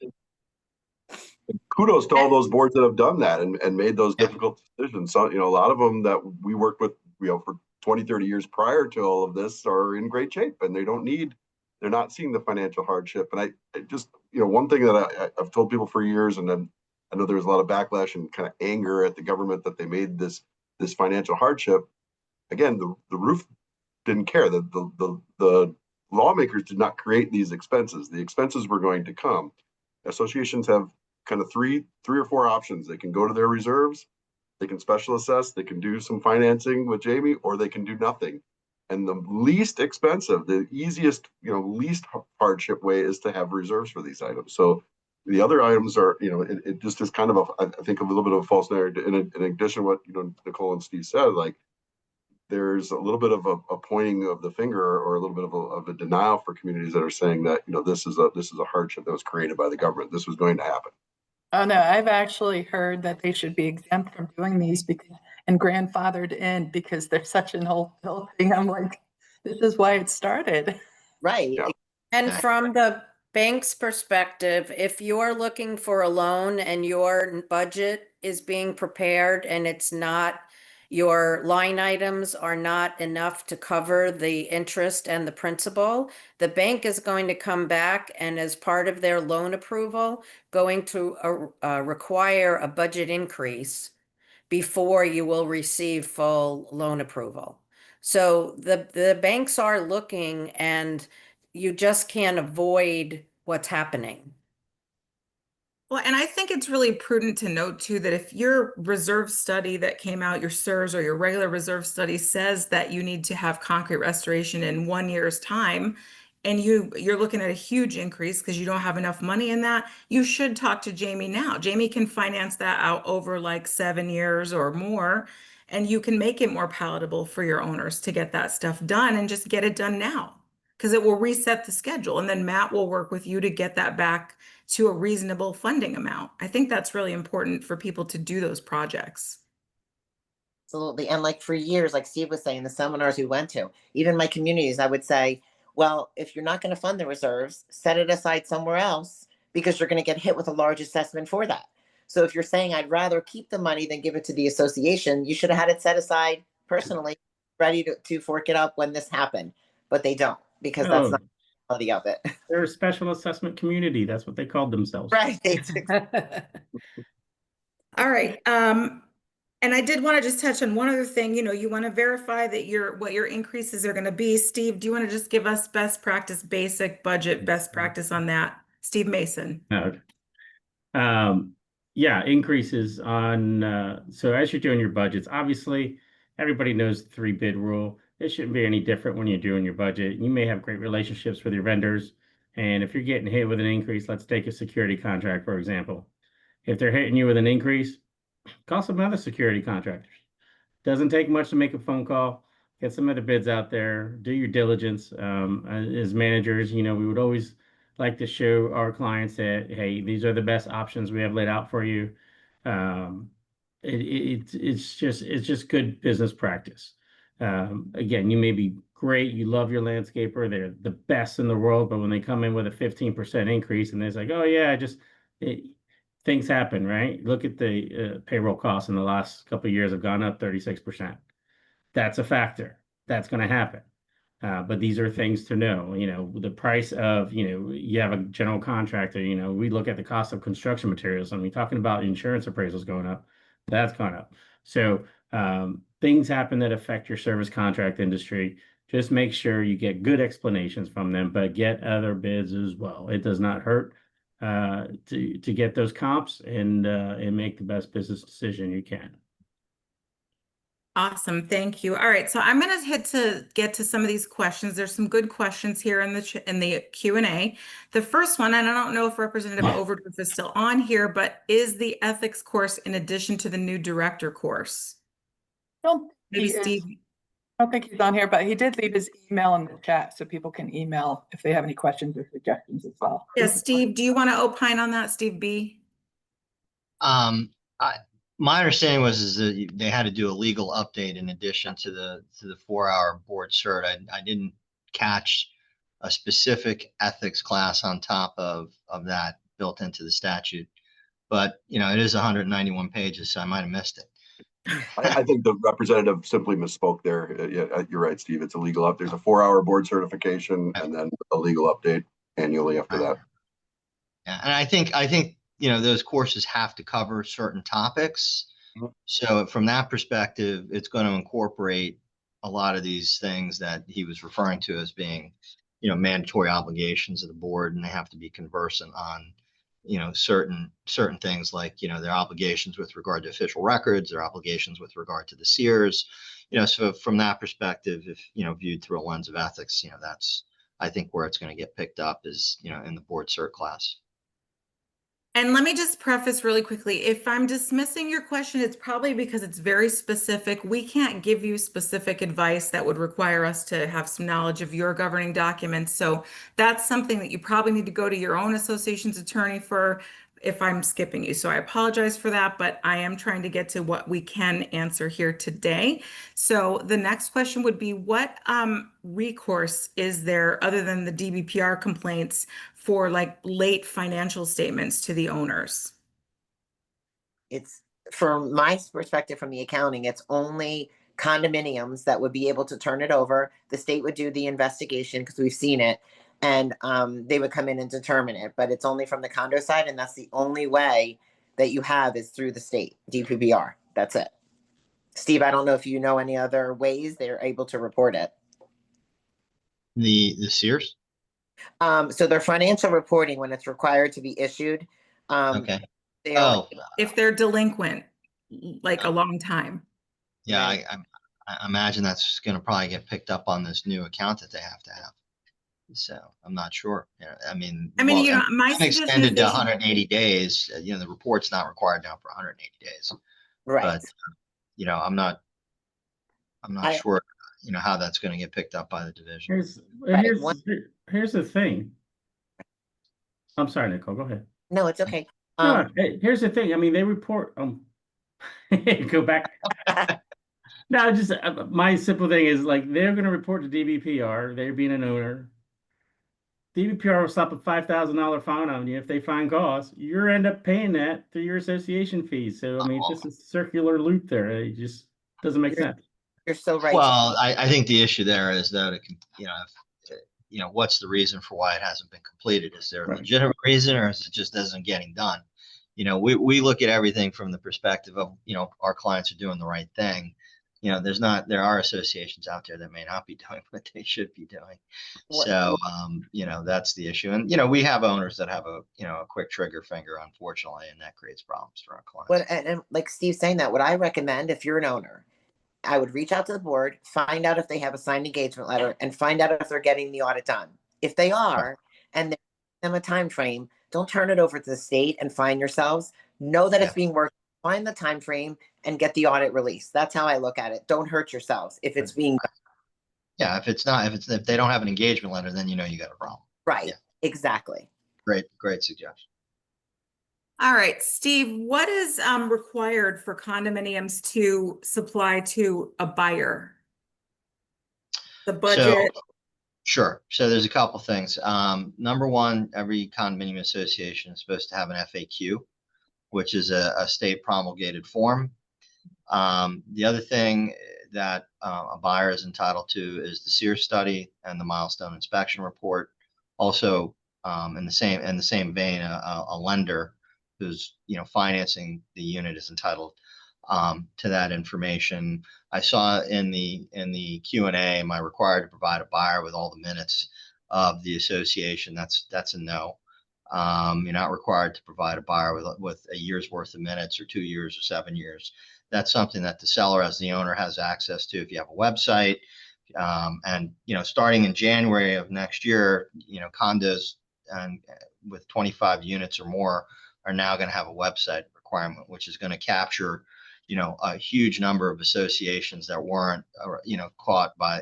Kudos to all those boards that have done that and made those difficult decisions. So, a lot of them that we worked with, for 20, 30 years prior to all of this are in great shape, and they're not seeing the financial hardship. And I just, one thing that I've told people for years, and then I know there's a lot of backlash and kind of anger at the government that they made this financial hardship. Again, the roof didn't care. The lawmakers did not create these expenses. The expenses were going to come. Associations have kind of three or four options. They can go to their reserves, they can special assess, they can do some financing with Jamie, or they can do nothing. And the least expensive, the easiest, least hardship way is to have reserves for these items. So the other items are, it just is kind of I think, a little bit of a false narrative. In addition to what, Nicole and Steve said, like, there's a little bit of a pointing of the finger, or a little bit of a denial for communities that are saying that, this is a hardship that was created by the government. This was going to happen. Oh, no, I've actually heard that they should be exempt from doing these and grandfathered in because they're such an old thing. I'm like, this is why it started. Right. Yeah. And from the bank's perspective, if you're looking for a loan and your budget is being prepared and your line items are not enough to cover the interest and the principal, the bank is going to come back and, as part of their loan approval, going to require a budget increase before you will receive full loan approval. So the banks are looking, and you just can't avoid what's happening. Well, and I think it's really prudent to note too that if your reserve study that came out, your SIRS or your regular reserve study, says that you need to have concrete restoration in 1 year's time, and you're looking at a huge increase because you don't have enough money in that, you should talk to Jamie now. Jamie can finance that out over like 7 years or more, and you can make it more palatable for your owners to get that stuff done, and just get it done now, because it will reset the schedule. And then Matt will work with you to get that back to a reasonable funding amount. I think that's really important for people to do those projects. Absolutely. And like, for years, like Steve was saying, the seminars we went to, even my communities, I would say, well, if you're not going to fund the reserves, set it aside somewhere else, because you're going to get hit with a large assessment for that. So if you're saying, I'd rather keep the money than give it to the association, you should have had it set aside personally, ready to fork it up when this happened. But they don't, because that's not the reality of it. They're a special assessment community. That's what they called themselves. Right. All right. And I did want to just touch on one other thing. You want to verify that what your increases are going to be. Steve, do you want to just give us best practice, basic budget best practice on that? Steve Mason. Yeah, increases on, so as you're doing your budgets, obviously everybody knows the 3-bid rule. It shouldn't be any different when you're doing your budget. You may have great relationships with your vendors. And if you're getting hit with an increase, let's take a security contract, for example. If they're hitting you with an increase, call some other security contractors. Doesn't take much to make a phone call, get some other bids out there, do your diligence. As managers, we would always like to show our clients that, hey, these are the best options we have laid out for you. It's just good business practice. Again, you may be great, you love your landscaper, they're the best in the world, but when they come in with a 15% increase and it's like, oh yeah, things happen, right? Look at the payroll costs in the last couple of years have gone up 36%. That's a factor. That's going to happen. But these are things to know. The price of, you have a general contractor, we look at the cost of construction materials. I mean, talking about insurance appraisals going up, that's gone up. So things happen that affect your service contract industry. Just make sure you get good explanations from them, but get other bids as well. It does not hurt to get those comps and make the best business decision you can. Awesome. Thank you. All right. So I'm going to get to some of these questions. There's some good questions here in the Q&A. The first one, and I don't know if Representative Overdorf is still on here, but is the ethics course in addition to the new director course? Maybe Steve. I don't think he's on here, but he did leave his email in the chat so people can email if they have any questions or suggestions as well. Yeah, Steve, do you want to opine on that, Steve B? My understanding is that they had to do a legal update in addition to the 4-hour board cert. I didn't catch a specific ethics class on top of that built into the statute, but it is 191 pages, so I might have missed it. I think the representative simply misspoke there. Yeah, you're right, Steve. It's a legal update. There's a 4-hour board certification and then a legal update annually after that. Yeah, and I think those courses have to cover certain topics. So from that perspective, it's going to incorporate a lot of these things that he was referring to as being, mandatory obligations of the board, and they have to be conversant on, certain things like, their obligations with regard to official records, their obligations with regard to the seers, so from that perspective, if, viewed through a lens of ethics, that's, I think, where it's going to get picked up is, in the board cert class. And let me just preface really quickly, if I'm dismissing your question, it's probably because it's very specific. We can't give you specific advice that would require us to have some knowledge of your governing documents. So that's something that you probably need to go to your own association's attorney for if I'm skipping you. So I apologize for that, but I am trying to get to what we can answer here today. So the next question would be, what recourse is there other than the DBPR complaints for like late financial statements to the owners? It's, from my perspective from the accounting, it's only condominiums that would be able to turn it over. The state would do the investigation because we've seen it, and they would come in and determine it, but it's only from the condo side, and that's the only way that you have is through the state DPPR. That's it. Steve, I don't know if you know any other ways they're able to report it. The Sears? So their financial reporting, when it's required to be issued, Okay. If they're delinquent, like a long time. Yeah, I imagine that's going to probably get picked up on this new account that they have to have. So I'm not sure. My extended to 180 days. The report's not required now for 180 days. Right. But I'm not sure. How that's going to get picked up by the division. Here's the thing. I'm sorry, Nicole. Go ahead. No, it's okay. Here's the thing. I mean, they report. Go back. No, just my simple thing is like they're going to report to DBPR. They're being an owner. DBPR will slap a $5,000 fine on you if they find cause. You end up paying that through your association fees. So I mean, this is a circular loop there. It just doesn't make sense. You're so right. Well, I think the issue there is that it can, what's the reason for why it hasn't been completed? Is there a legitimate reason, or is it just isn't getting done? We look at everything from the perspective of, our clients are doing the right thing. there are associations out there that may not be doing what they should be doing. So, that's the issue. And, we have owners that have a quick trigger finger, unfortunately, and that creates problems for our clients. And like Steve's saying that, what I recommend if you're an owner, I would reach out to the board, find out if they have a signed engagement letter, and find out if they're getting the audit done. If they are, and they have a time frame, don't turn it over to the state and find yourselves. Know that it's being worked. Find the time frame and get the audit released. That's how I look at it. Don't hurt yourselves if it's being done. Yeah, if they don't have an engagement letter, then you got a problem. Right. Yeah. Exactly. Great suggestion. All right, Steve, what is required for condominiums to supply to a buyer? The budget. Sure. So there's a couple things. Number one, every condominium association is supposed to have an FAQ, which is a state promulgated form. The other thing that a buyer is entitled to is the SEER study and the milestone inspection report. Also, in the same vein, a lender who's financing the unit is entitled to that information. I saw in the Q&A, am I required to provide a buyer with all the minutes of the association? That's a no. You're not required to provide a buyer with a year's worth of minutes or 2 years or 7 years. That's something that the seller, as the owner, has access to if you have a website. And starting in January of next year, condos and with 25 units or more are now going to have a website requirement, which is going to capture a huge number of associations that weren't caught by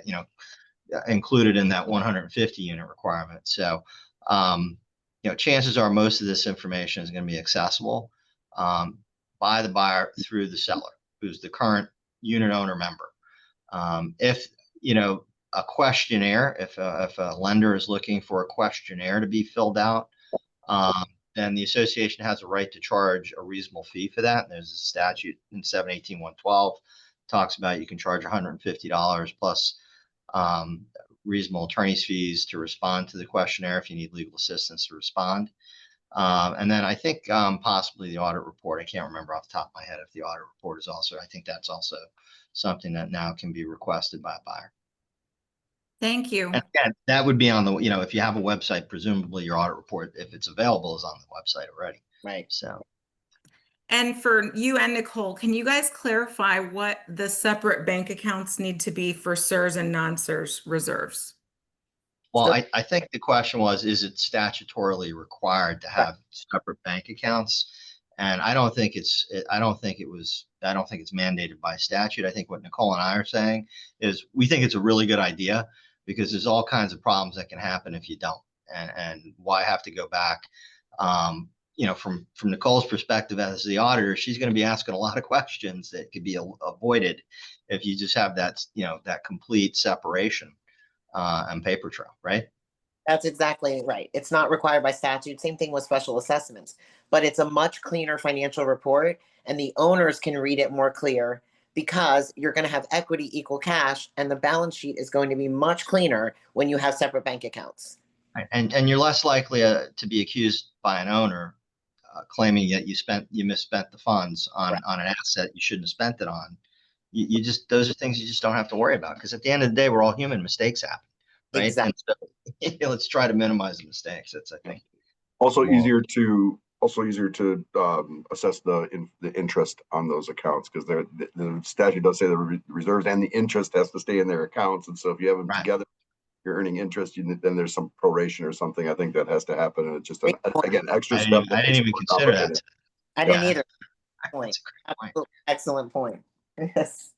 included in that 150 unit requirement. So chances are most of this information is going to be accessible by the buyer through the seller, who's the current unit owner member. If a questionnaire, if a lender is looking for a questionnaire to be filled out, then the association has a right to charge a reasonable fee for that. And there's a statute in 718-112 talks about you can charge $150 plus reasonable attorney's fees to respond to the questionnaire if you need legal assistance to respond. And then I think possibly the audit report. I can't remember off the top of my head if the audit report is also, I think that's also something that now can be requested by a buyer. Thank you. And again, that would be on the, if you have a website, presumably your audit report, if it's available, is on the website already. Right. So. And for you and Nicole, can you guys clarify what the separate bank accounts need to be for SERS and non-SERS reserves? Well, I think the question was, is it statutorily required to have separate bank accounts? And I don't think it's mandated by statute. I think what Nicole and I are saying is we think it's a really good idea because there's all kinds of problems that can happen if you don't. And why have to go back? From Nicole's perspective as the auditor, she's going to be asking a lot of questions that could be avoided if you just have that complete separation and paper trail, right? That's exactly right. It's not required by statute. Same thing with special assessments, but it's a much cleaner financial report and the owners can read it more clear because you're going to have equity equal cash and the balance sheet is going to be much cleaner when you have separate bank accounts. And you're less likely to be accused by an owner claiming that you misspent the funds on an asset you shouldn't have spent it on. Those are things you just don't have to worry about because at the end of the day, we're all human. Mistakes happen, right? Exactly. And so, let's try to minimize the mistakes. That's, I think, also easier to assess the interest on those accounts because the statute does say the reserves and the interest has to stay in their accounts, and so if you have them together, you're earning interest, then there's some proration or something. I think that has to happen, and it's just again extra step. I didn't even consider that. I didn't either. Excellent point. Yes.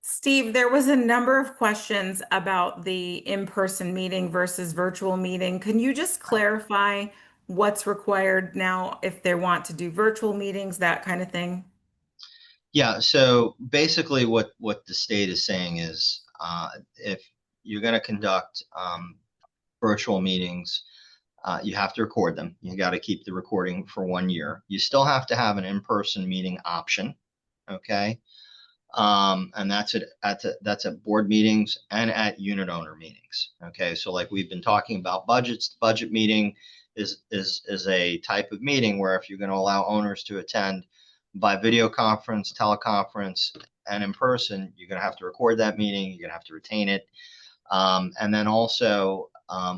Steve, there was a number of questions about the in-person meeting versus virtual meeting. Can you just clarify what's required now if they want to do virtual meetings, that kind of thing? Yeah, so basically what the state is saying is if you're going to conduct virtual meetings, you have to record them. You got to keep the recording for 1 year. You still have to have an in-person meeting option, okay? And that's at board meetings and at unit owner meetings. Okay, so like we've been talking about budgets, the budget meeting is a type of meeting where if you're going to allow owners to attend by video conference, teleconference, and in person, you're going to have to record that meeting. You're going to have to retain it. And then also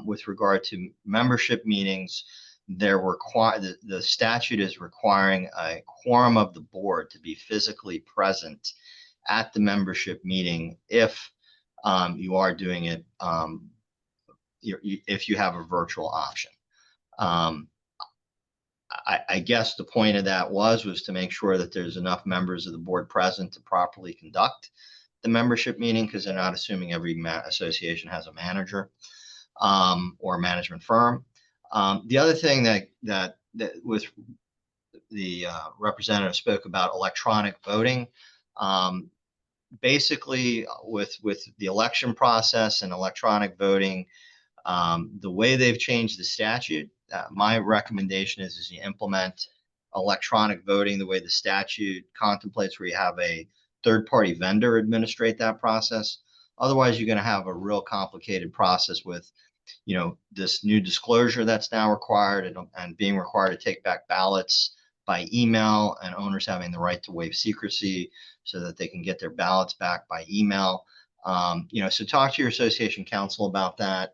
with regard to membership meetings, the statute is requiring a quorum of the board to be physically present at the membership meeting if you are doing it, if you have a virtual option. I guess the point of that was to make sure that there's enough members of the board present to properly conduct the membership meeting, because they're not assuming every association has a manager or a management firm. The other thing that with the representative spoke about electronic voting. Basically, with the election process and electronic voting, the way they've changed the statute, my recommendation is you implement electronic voting the way the statute contemplates, where you have a third-party vendor administrate that process. Otherwise, you're going to have a real complicated process with, this new disclosure that's now required and being required to take back ballots by email, and owners having the right to waive secrecy so that they can get their ballots back by email. So talk to your association council about that,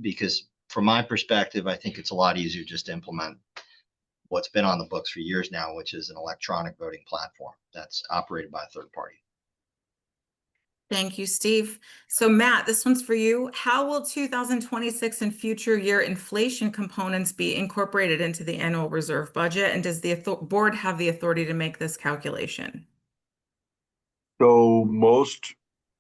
because from my perspective, I think it's a lot easier just to implement what's been on the books for years now, which is an electronic voting platform that's operated by a third party. Thank you, Steve. So Matt, this one's for you. How will 2026 and future year inflation components be incorporated into the annual reserve budget? And does the board have the authority to make this calculation? So most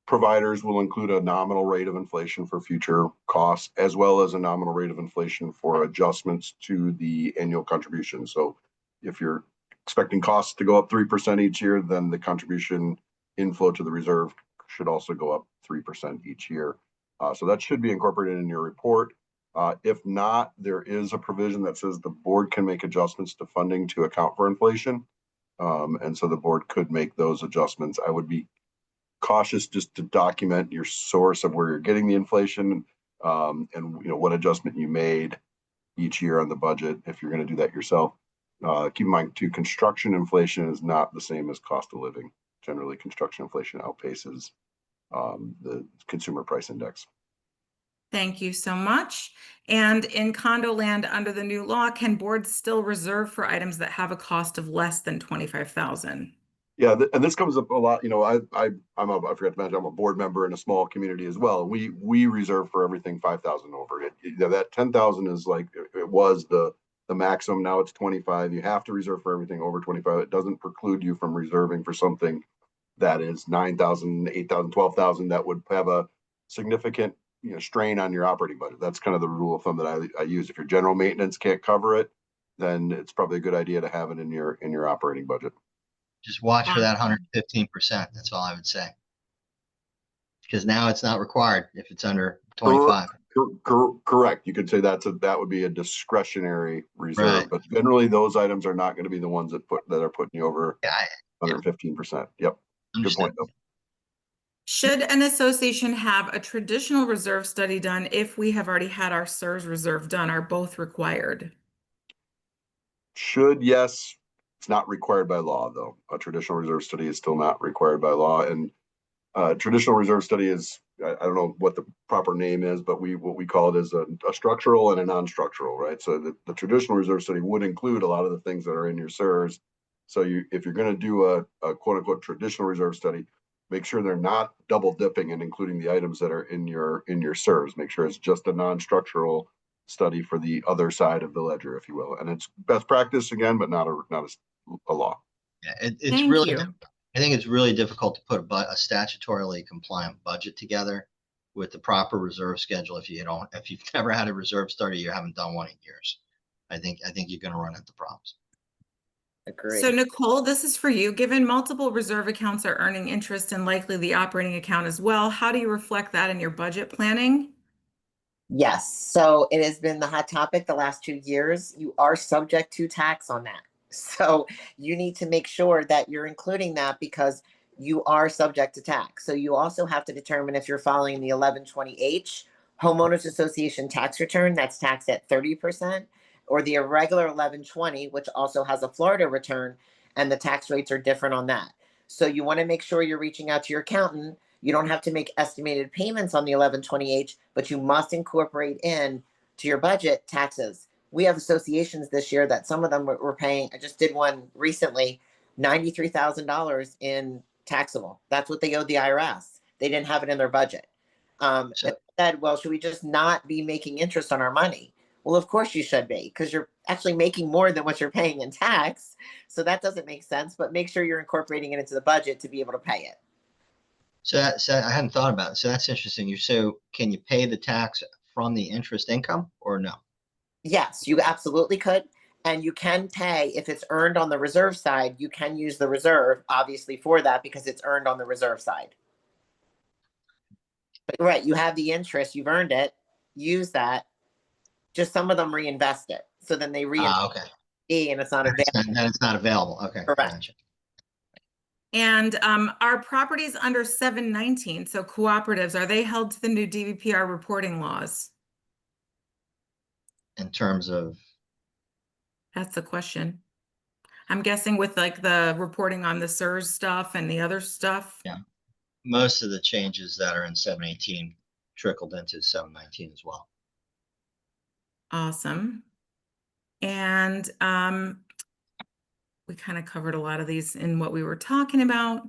providers will include a nominal rate of inflation for future costs, as well as a nominal rate of inflation for adjustments to the annual contribution. So if you're expecting costs to go up 3% each year, then the contribution inflow to the reserve should also go up 3% each year. So that should be incorporated in your report. If not, there is a provision that says the board can make adjustments to funding to account for inflation. And so the board could make those adjustments. I would be cautious just to document your source of where you're getting the inflation, and what adjustment you made each year on the budget if you're going to do that yourself. Keep in mind too, construction inflation is not the same as cost of living. Generally, construction inflation outpaces the consumer price index. Thank you so much. And in condo land under the new law, can boards still reserve for items that have a cost of less than $25,000? Yeah, and this comes up a lot. I forgot to mention, I'm a board member in a small community as well. We reserve for everything 5,000 over it. That 10,000 is like it was the maximum. Now it's 25. You have to reserve for everything over 25. It doesn't preclude you from reserving for something that is 9,000, 8,000, 12,000 that would have a significant strain on your operating budget. That's kind of the rule of thumb that I use. If your general maintenance can't cover it, then it's probably a good idea to have it in your operating budget. Just watch for that 115%. That's all I would say. Because now it's not required if it's under 25. Correct. You could say that would be a discretionary reserve, Right. But generally those items are not going to be the ones that are putting you over 115%. Yep. Good point, though. Should an association have a traditional reserve study done if we have already had our SERS reserve done? Are both required? Should, yes. It's not required by law, though. A traditional reserve study is still not required by law. And traditional reserve study is, I don't know what the proper name is, but what we call it is a structural and a non-structural, right? So the traditional reserve study would include a lot of the things that are in your SERS. So if you're going to do a quote unquote traditional reserve study, make sure they're not double dipping and including the items that are in your SERS. Make sure it's just a non-structural study for the other side of the ledger, if you will. And it's best practice again, but not a law. Yeah, it's really, I think it's really difficult to put a statutorily compliant budget together with the proper reserve schedule if you've never had a reserve study, you haven't done one in years. I think you're going to run into problems. Agree. So Nicole, this is for you. Given multiple reserve accounts are earning interest and likely the operating account as well, how do you reflect that in your budget planning? Yes, so it has been the hot topic the last 2 years. You are subject to tax on that. So you need to make sure that you're including that because you are subject to tax. So you also have to determine if you're following the 1120H homeowners association tax return that's taxed at 30%, or the irregular 1120, which also has a Florida return, and the tax rates are different on that. So you want to make sure you're reaching out to your accountant. You don't have to make estimated payments on the 1120H, but you must incorporate in to your budget taxes. We have associations this year that some of them were paying. I just did one recently, $93,000 in taxable. That's what they owed the IRS. They didn't have it in their budget. And said, well, should we just not be making interest on our money? Well, of course you should be, because you're actually making more than what you're paying in tax. So that doesn't make sense, but make sure you're incorporating it into the budget to be able to pay it. So I hadn't thought about it. So that's interesting. So can you pay the tax from the interest income or no? Yes, you absolutely could. And you can pay if it's earned on the reserve side, you can use the reserve obviously for that because it's earned on the reserve side. But right, you have the interest, you've earned it, use that. Just some of them reinvest it. So then they reinvest okay. and it's not available. Then it's not available. Okay. Correct. Gotcha. And our properties under 719, so cooperatives, are they held to the new DVPR reporting laws? In terms of? That's the question. I'm guessing with like the reporting on the SERS stuff and the other stuff. Yeah. Most of the changes that are in 718 trickled into 719 as well. Awesome. And we kind of covered a lot of these in what we were talking about.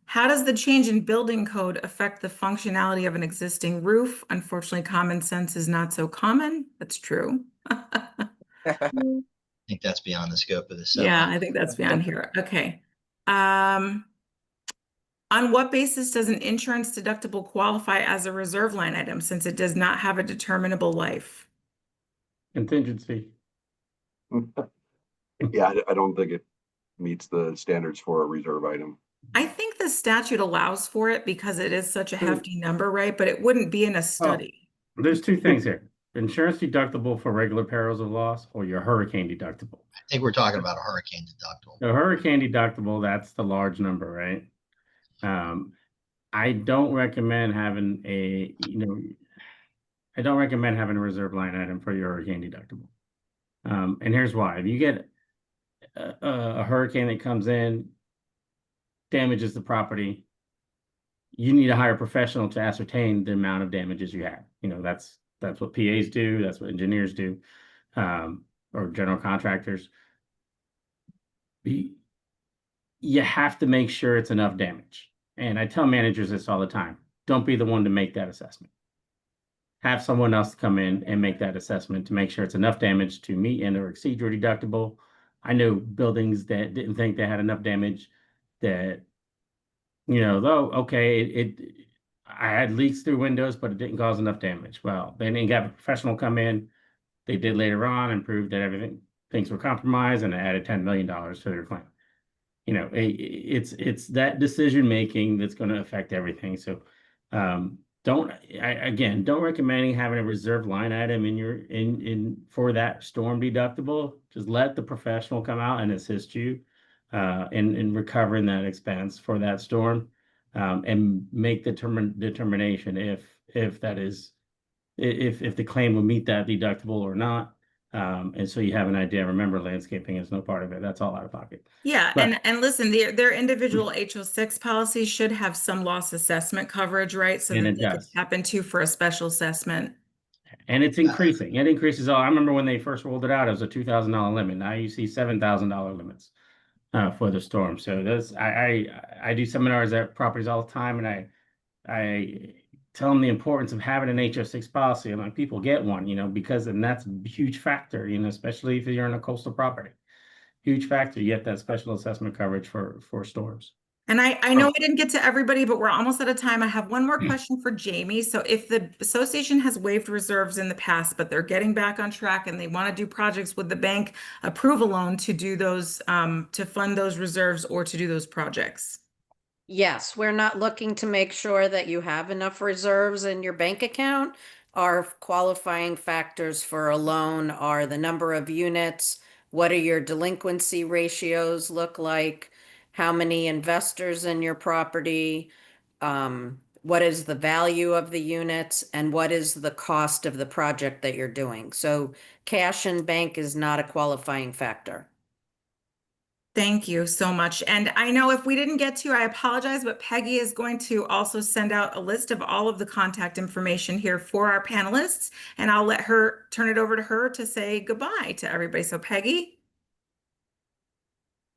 How does the change in building code affect the functionality of an existing roof? Unfortunately, common sense is not so common. That's true. I think that's beyond the scope of this. Yeah, I think that's beyond here. Okay. On what basis does an insurance deductible qualify as a reserve line item since it does not have a determinable life? Contingency. Yeah, I don't think it meets the standards for a reserve item. I think the statute allows for it because it is such a hefty number, right? But it wouldn't be in a study. There's two things here. Insurance deductible for regular perils of loss or your hurricane deductible. I think we're talking about a hurricane deductible. The hurricane deductible, that's the large number, right? I don't recommend having a reserve line item for your hurricane deductible. And here's why. If you get a hurricane that comes in, damages the property, you need to hire a professional to ascertain the amount of damages you have. That's what PAs do. That's what engineers do, or general contractors. You have to make sure it's enough damage. And I tell managers this all the time. Don't be the one to make that assessment. Have someone else come in and make that assessment to make sure it's enough damage to meet and or exceed your deductible. I know buildings that didn't think they had enough damage that, though, okay, I had leaks through windows, but it didn't cause enough damage. Well, they didn't have a professional come in. They did later on and proved that things were compromised and it added $10 million to their claim. It's that decision making that's going to affect everything. So don't recommend having a reserve line item in for that storm deductible. Just let the professional come out and assist you in recovering that expense for that storm, and make the determination if the claim will meet that deductible or not. And so you have an idea. Remember, landscaping is no part of it. That's all out of pocket. Yeah, and listen, their individual HO6 policies should have some loss assessment coverage, right? So that they could tap into for a special assessment. And it's increasing. It increases. I remember when they first rolled it out, it was a $2,000 limit. Now you see $7,000 limits for the storm. So I do seminars at properties all the time, and I tell them the importance of having an HO6 policy. I'm like, people get one, because that's a huge factor, especially if you're in a coastal property. Huge factor. You get that special assessment coverage for storms. And I know I didn't get to everybody, but we're almost out of time. I have one more question for Jamie. So if the association has waived reserves in the past, but they're getting back on track and they want to do projects, would the bank approve a loan to do those, to fund those reserves or to do those projects? Yes, we're not looking to make sure that you have enough reserves in your bank account. Our qualifying factors for a loan are the number of units, what are your delinquency ratios look like, how many investors in your property, what is the value of the units, and what is the cost of the project that you're doing. So cash in bank is not a qualifying factor. Thank you so much. And I know if we didn't get to, I apologize, but Peggy is going to also send out a list of all of the contact information here for our panelists, and I'll let her turn it over to her to say goodbye to everybody. So Peggy.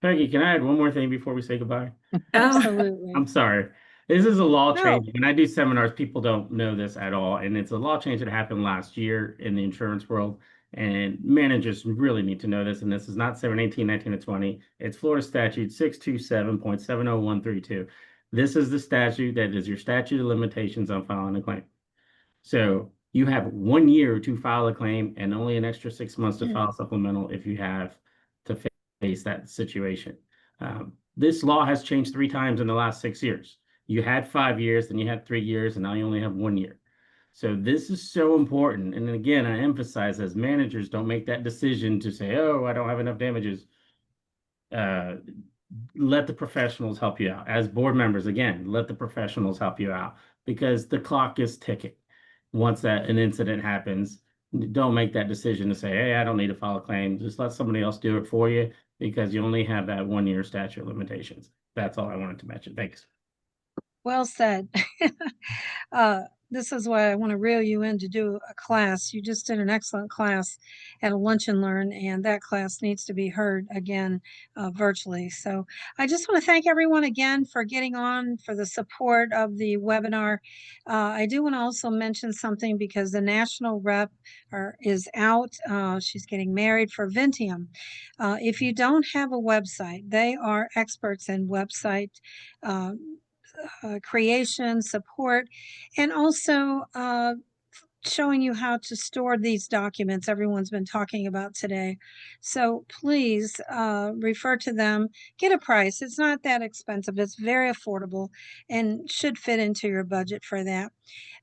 Peggy, can I add one more thing before we say goodbye? Absolutely. I'm sorry. This is a law No. change. When I do seminars, people don't know this at all. And it's a law change that happened last year in the insurance world. And managers really need to know this. And this is not 718, 19, or 20. It's Florida statute 627.70132. This is the statute that is your statute of limitations on filing a claim. So you have 1 year to file a claim and only an extra 6 months to file supplemental if you have to face that situation. This law has changed 3 times in the last 6 years. You had 5 years, then you had 3 years, and now you only have 1 year. So this is so important. And again, I emphasize, as managers, don't make that decision to say, oh, I don't have enough damages. Let the professionals help you out. As board members, again, let the professionals help you out, because the clock is ticking. Once an incident happens, don't make that decision to say, hey, I don't need to file a claim. Just let somebody else do it for you, because you only have that 1 year statute of limitations. That's all I wanted to mention. Thanks. Well said. This is why I want to reel you in to do a class. You just did an excellent class at a Lunch and Learn, and that class needs to be heard again virtually. So I just want to thank everyone again for getting on, for the support of the webinar. I do want to also mention something, because the national rep is out. She's getting married for Vinteum. If you don't have a website, they are experts in website creation, support, and also showing you how to store these documents everyone's been talking about today. So please refer to them, get a price. It's not that expensive. It's very affordable and should fit into your budget for that.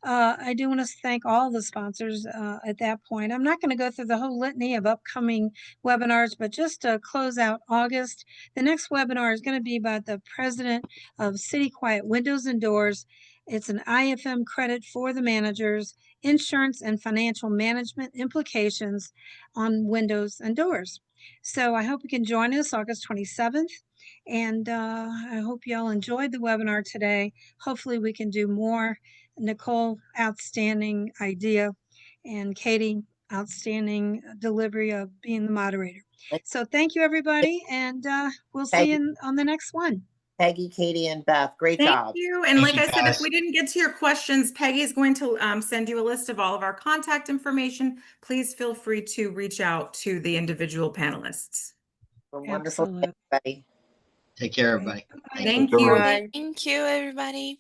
I do want to thank all the sponsors at that point. I'm not going to go through the whole litany of upcoming webinars, but just to close out August, the next webinar is going to be about the president of City Quiet Windows and Doors. It's an IFM credit for the managers, insurance and financial management implications on windows and doors. So I hope you can join us August 27th. And I hope you all enjoyed the webinar today. Hopefully we can do more. Nicole, outstanding idea. And Katie, outstanding delivery of being the moderator. So thank you, everybody. And we'll see you on the next one. Peggy, Katie, and Beth, great job. Thank you. And like I said, if we didn't get to your questions, Peggy is going to send you a list of all of our contact information. Please feel free to reach out to the individual panelists. Wonderful, everybody. Take care, everybody. Thank you. Thank you, everybody.